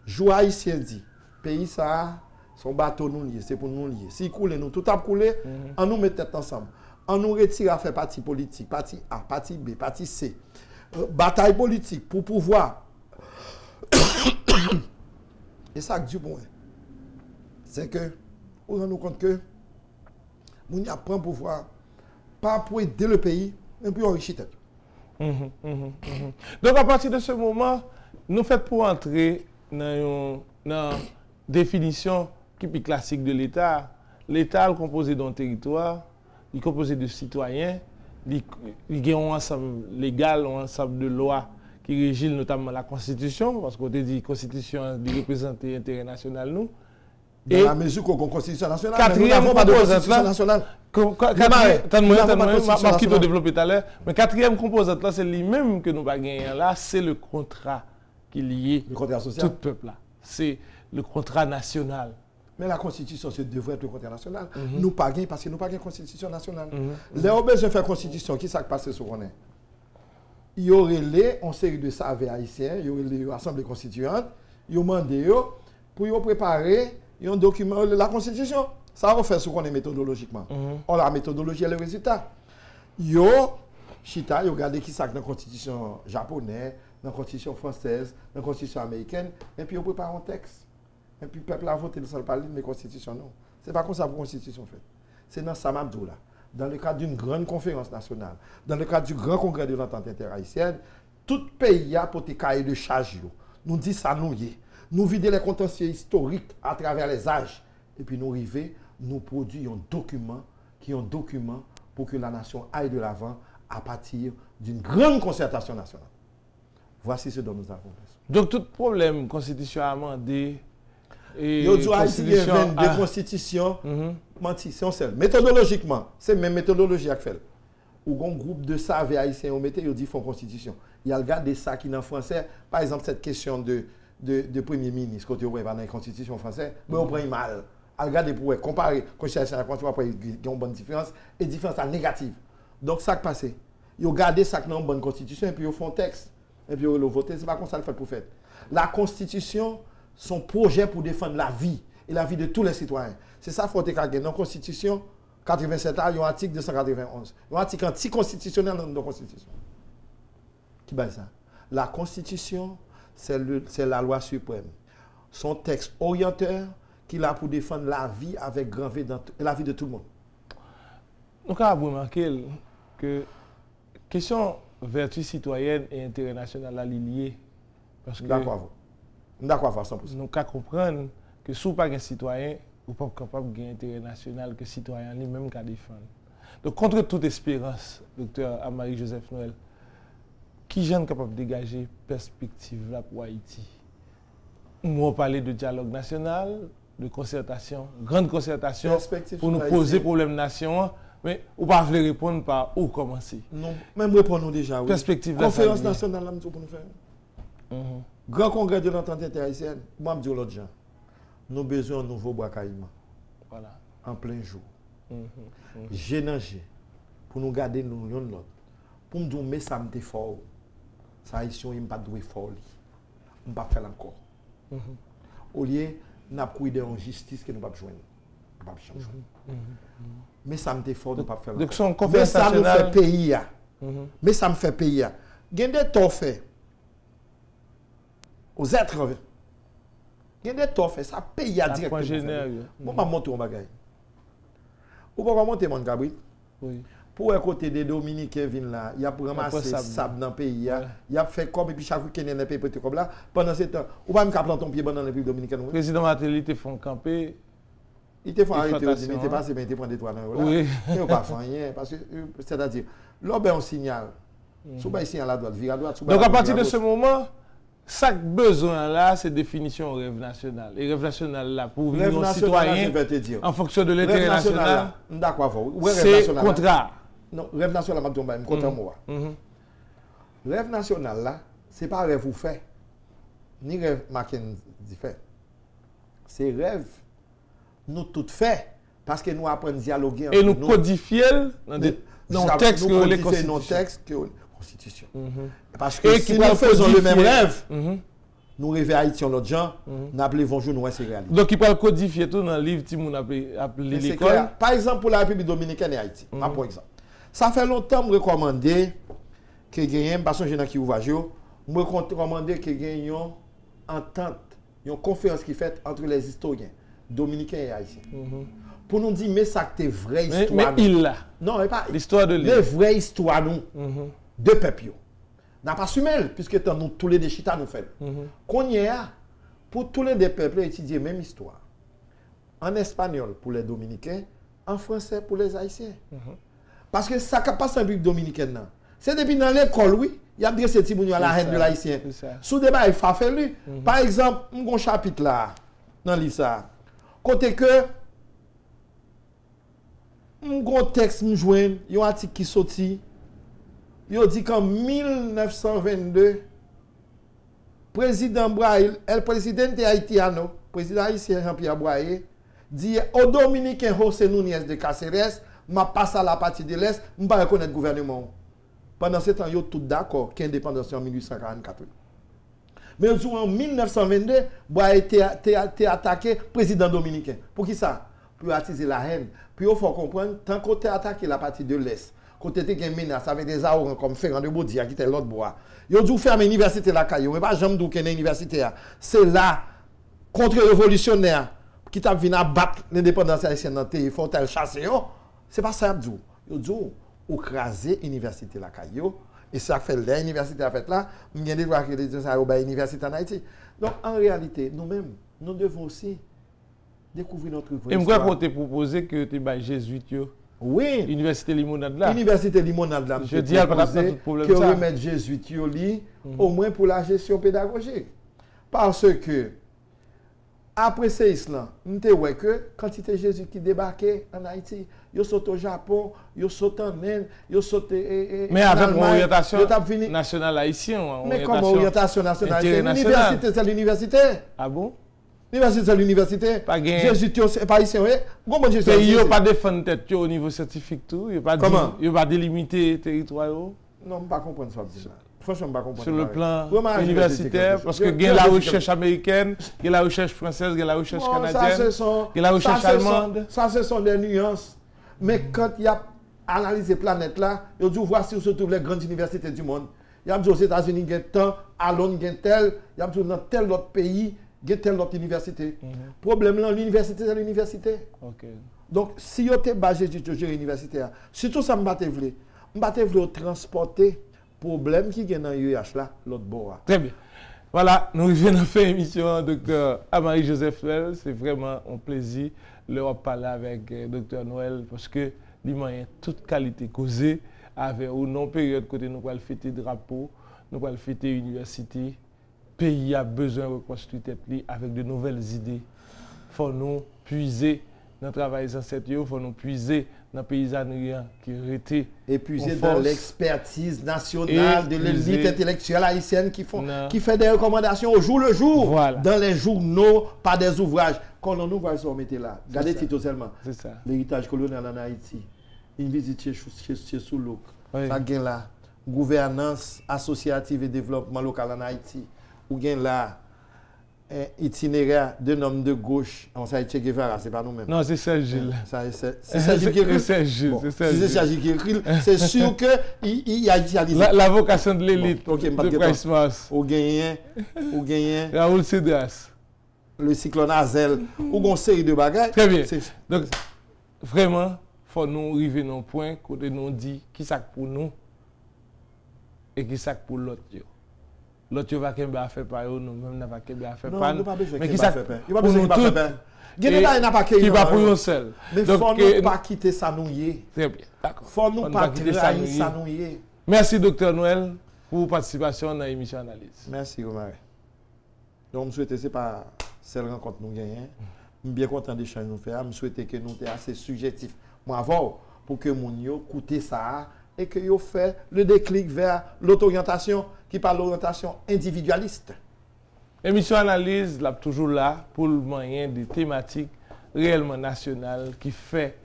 Joie haïtien dit, pays ça, son bateau nous lié, c'est pour nous lier. Si coule nous, tout a coulé, on nous met tête ensemble. On nous retire à faire parti politique, parti A, parti B, parti C. Bataille politique pour pouvoir. Et Et ça, du bon, c'est que, on rend nous compte que, on apprend pour pouvoir, pas pour aider le pays, mais pour enrichir tête. Donc, à partir de ce moment, nous faisons pour entrer dans une définition qui est classique de l'État. L'État est composé d'un territoire, il est composé de citoyens, il y a un ensemble légal, un ensemble de lois qui régissent notamment la Constitution, parce qu'on dit que la Constitution représente l'intérêt national, nous. Dans la mesure qu'on a une Constitution nationale, quatrième nous n'avons pas de Constitution nationale. Mais quatrième composante là, c'est lui-même que nous pas gagner là, c'est le contrat qui est lié le contrat social. Tout peuple là. C'est le contrat national. Mais la Constitution, ça devrait être le contrat national. Nous pas gagner parce que nous pas une Constitution nationale. Les besoin de faire Constitution, qui s'est passé sur on est? Il y aurait une série de savants haïtiens, il y aurait les assemblées constituantes, ils ont demandé pour préparer un document, la Constitution. Ça va faire ce qu'on est méthodologiquement. Or, la méthodologie est le résultat. Yo, Chita, yo regardé qui ça dans la Constitution japonaise, dans la Constitution française, dans la Constitution américaine, et puis on prépare un texte. Et puis le peuple a voté, ça ne parle pas de Constitution, non. Ce n'est pas comme ça pour la Constitution fait. C'est dans Samabdou là. Dans le cadre d'une grande conférence nationale, dans le cadre du grand congrès de l'entente interhaïtienne, tout pays a pour tes cahiers de charge. Nous disons ça, nous vider les contentieux historiques à travers les âges. Et puis nous arrivons, nous produisons un document qui est un document pour que la nation aille de l'avant à partir d'une grande concertation nationale. Voici ce dont nous avons besoin. Donc tout problème constitution amendée et constitution de constitution menti, c'est un seul. Méthodologiquement, c'est même méthodologie à faire. Ou un groupe de savants haïtiens, on mettait, ils disent font constitution. Il y a le gars de ça qui est en français, par exemple cette question de Premier ministre, quand on va dans la Constitution française, mais on prend mal. Regardez pour comparer Constitution à la Constitution, il y a une bonne différence, et différence négative. Donc, ça qui passe, ils ont gardé ça dans une bonne Constitution, et puis ils font un texte, et puis ils ont voté. Ce n'est pas comme ça le fait pour faire. La Constitution, son projet pour défendre la vie, et la vie de tous les citoyens. C'est ça qu'il faut gagner. Dans la Constitution, 87 ans, il y a un article 291. Il y a un article anticonstitutionnel dans la Constitution. Qui bat ça? La Constitution, c'est la loi suprême. Son texte orienteur qui a pour défendre la vie avec grand V dans la vie de tout le monde. Donc, on a remarqué que la question vertu citoyenne et intérêt national est liée. D'accord à 100%. Nous devons comprendre que si vous n'êtes pas un citoyen, vous n'êtes pas capable de intérêt national que le citoyen lui-même qui défendre. Donc, contre toute espérance, docteur Amari Joseph Noël, qui est capable de dégager perspective là pour Haïti? On parler de dialogue national, de concertation, grande concertation, pour nous poser problème nation, mais on ne peut pas répondre par où commencer. Non, même répondre déjà. Oui. Perspective conférence nationale, là, pour nous faire. Grand congrès de l'entente interhaïtienne, moi, je dis l'autre gens, nous avons besoin d'un nouveau Bois-Caïman. Voilà. En plein jour. Génanger, pour nous garder nous l'un l'autre. Pour nous dire, mais ça me fait fort. Ça, ici, on ne peut pas douer fort. On ne peut pas faire encore. Au lieu, nous avons cuidé en justice que nous ne pouvons pas joindre. Mais ça me fait fort de ne pas faire encore. Donc, son mais ça me nationale... fait payer. Mais ça me fait payer. Il y a des torts faits aux êtres. Il y a des torts faits, ça paye directement. On va monter un bagage. Ou pas monter mon cabri. Oui. Pour un côté des Dominicains viennent là, il y a pour ramasser sable dans le pays, il y a fait comme et puis chaque week-end il y a un pays comme là. Pendant ce temps, ou pas me capter ton pied dans le pays dominicain. Le président Matéli te font camper. Il te font arrêter, il te passe, il te prend des toits dans là. Oui. Il ne pas faire rien parce que c'est-à-dire, l'obé on signale. Si on signale à droite, vire à droite. Donc à partir de ce moment, ça besoin là, c'est définition au rêve national. Et rêve national là pour vivre nos citoyens en fonction de l'intérêt national. D'accord, c'est contrat. Non, rêve national, je vais contre moi. Rêve national là, ce n'est pas rêve vous fait, ni rêve Mackenzie fait. C'est rêve nous tout fait parce que nous apprenons à dialoguer. Et nous codifier dans le texte que les constitutions. Parce que si nous faisons le même rêve, nous rêvons Haïti en l'autre gens, nous appelons bonjour, nous c'est réalité. Donc il peut codifier tout dans le livre que nous appelé l'école. Par exemple, pour la République dominicaine et Haïti, par exemple. Ça fait longtemps que je recommande que gagne parce que j'ai qui ouvre je recommande que gagne entente une conférence qui est faite entre les historiens dominicains et haïtiens. Pour nous dire, mais ça que vraie histoire. Mais il là. Non, mais pas. L'histoire de l'île. Les vraies histoires, nous, de peuple. N'a pas su mêler, puisque nous, tous les déchitas nous fait. Qu'on y a, pour tous les deux peuples, étudier la même histoire. En espagnol pour les dominicains, en français pour les haïtiens. Parce que ça ne passe pas en République dominicaine. C'est depuis dans l'école, oui, il y a bien ce type à la haine de l'haïtien. Sous débat, il faut faire lui. Par exemple, un chapitre là, dans le livre ça, côté que, un gros texte me joint, il y a un article qui sorti, il dit qu'en 1922, président Braille, el presidente haitiano, président haïtien Jean-Pierre Braille, dit au Dominicain José Núñez de Cáceres, m'a passé à la partie de l'Est, je ne pas reconnaître le gouvernement. Pendant ce temps, ils sont tous d'accord qu'il y a indépendance en 1844. Mais en 1922, Braille été attaqué président dominicain. Pour qui ça? Pour attiser la haine. Puis il faut comprendre, tant qu'on a attaqué la partie de l'Est, quand tu as une menace avec des armes comme Ferrand de Baudia qui était l'autre bois, ils ont dû fermer l'université la Caillou. Mais pas jamais dit qu'il y a une université. C'est là, contre-révolutionnaire, qui t'a venu abattre l'indépendance haïtienne dans le pays, il faut le chasser. C'est pas ça, ils ont dû écraser l'université la Caillou. Et ça fait l'université a fait là, il y a des droits qui disent ça à l'université en Haïti. Donc en réalité, nous-mêmes, nous devons aussi découvrir notre histoire. Et moi, quand tu proposé que tu es jésuite, oui. Université Limonade là. Université Limonade là. Je dis à pas de problème que ça. remettre jésuite au moins pour la gestion pédagogique. Parce que après ces Islam, nous avons que quand c'était Jésus qui débarquait en Haïti, il saute au Japon, il saute en Inde, il saute mais avec une orientation nationale haïtienne. Mais comme orientation nationale haïtienne, l'université c'est l'université. Ah bon? L'université c'est l'université. Jésus c'est pas haïtien, oui. Comment Jésus? Il n'y a pas de défendre tête au niveau scientifique tout. Il n'y a pas délimiter territoire. Non, je ne pas comprendre ça. Franchement, je ne pas comprendre. Sur le plan universitaire, parce que il y a la recherche américaine, il y a la recherche française, il y a la recherche canadienne, il y a la recherche allemande. Ça, ce sont des nuances. Mais quand il y a analysé la planète là, il y a dû voir si on se trouve les grandes universités du monde. Il y a aux États-Unis, il y a tant, à Londres, il y a tel, il y a dans tel autre pays, il y a telle autre université. Problème là, l'université, c'est l'université. Donc, si vous êtes basé sur l'université, surtout ça, je vais transporter problème qui est dans l'UH là, l'autre bord. Très bien. Voilà, nous venons de faire émission Dr. Amari-Joseph Noël. C'est vraiment un plaisir de parler avec Dr. Noël parce que il y a toute qualité causée avec ou non période côté nous allons fêter drapeau, nous allons fêter université. Le pays a besoin de reconstruire tête avec de nouvelles idées. Il faut nous puiser dans le travail ancêtre, il faut nous puiser dans le paysannerie qui était. Et puiser dans l'expertise nationale de l'élite intellectuelle haïtienne qui fait des recommandations au jour le jour, dans les journaux, par des ouvrages. Quand on ouvre ça, on mettait là. Regardez Tito seulement. C'est ça. L'héritage colonial en Haïti. Une visite chez Soulouk. Ça gagne là. Gouvernance associative et développement local en Haïti. Ou gagne là. Itinéraire d'un homme de gauche, on sait Che Guevara, c'est pas nous-mêmes. Non, c'est Serge Gilles. C'est Serge Gilles qui écrit. Si c'est Serge Gilles qui écrit, c'est sûr qu'il a idéalisé. La vocation de l'élite de Price-Mars. Ou gagné. Raoul Cédras. Le cyclone Azel. Ou une série de bagages. Très bien. Donc, vraiment, il faut nous arriver à un point où nous dit qui ça pour nous et qui ça pour l'autre. L'autre va pas faire par eux, nous-mêmes n'a pas faire par nous. Mais qui ça il va besoin de faire par. Il n'a pas qui va pour nous seul. Mais il faut nous pas quitter ça nous. Très bien. D'accord. Faut nous pas quitter ça nous. Merci Dr. Noël pour votre participation dans l'émission Analyse. Merci Romare. Donc je souhaite c'est pas celle rencontre nous gagner. Je suis bien content d'échanger nous faire. Je souhaite que nous soyons assez subjectifs. Moi avant pour que mon yo écoute ça et que yo fait le déclic vers l'auto-orientation qui parle de l'orientation individualiste. L'émission Analyse là toujours là pour le moyen des thématiques réellement nationales qui fait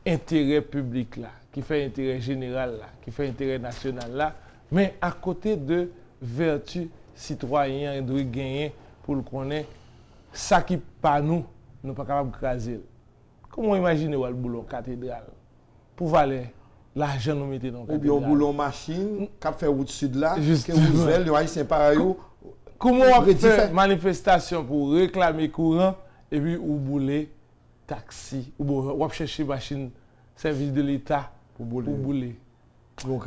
intérêt public là, qui fait intérêt général là, qui fait intérêt national là, mais à côté de vertu citoyen doit gagner pour le connaître ça qui pas nous pas capable de craser. Comment imaginer le boulot cathédrale pour valer l'argent nous mettait dans ou bien au boulon machine qui fait route sud là que vous le haïtien pareil comment on fait manifestation pour réclamer courant et puis ou bouler taxi ou chercher machine service de l'État pour bouler. Donc,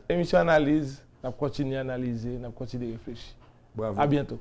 émission analyse, on continue à analyser, on continue à réfléchir. Bravo. À bientôt.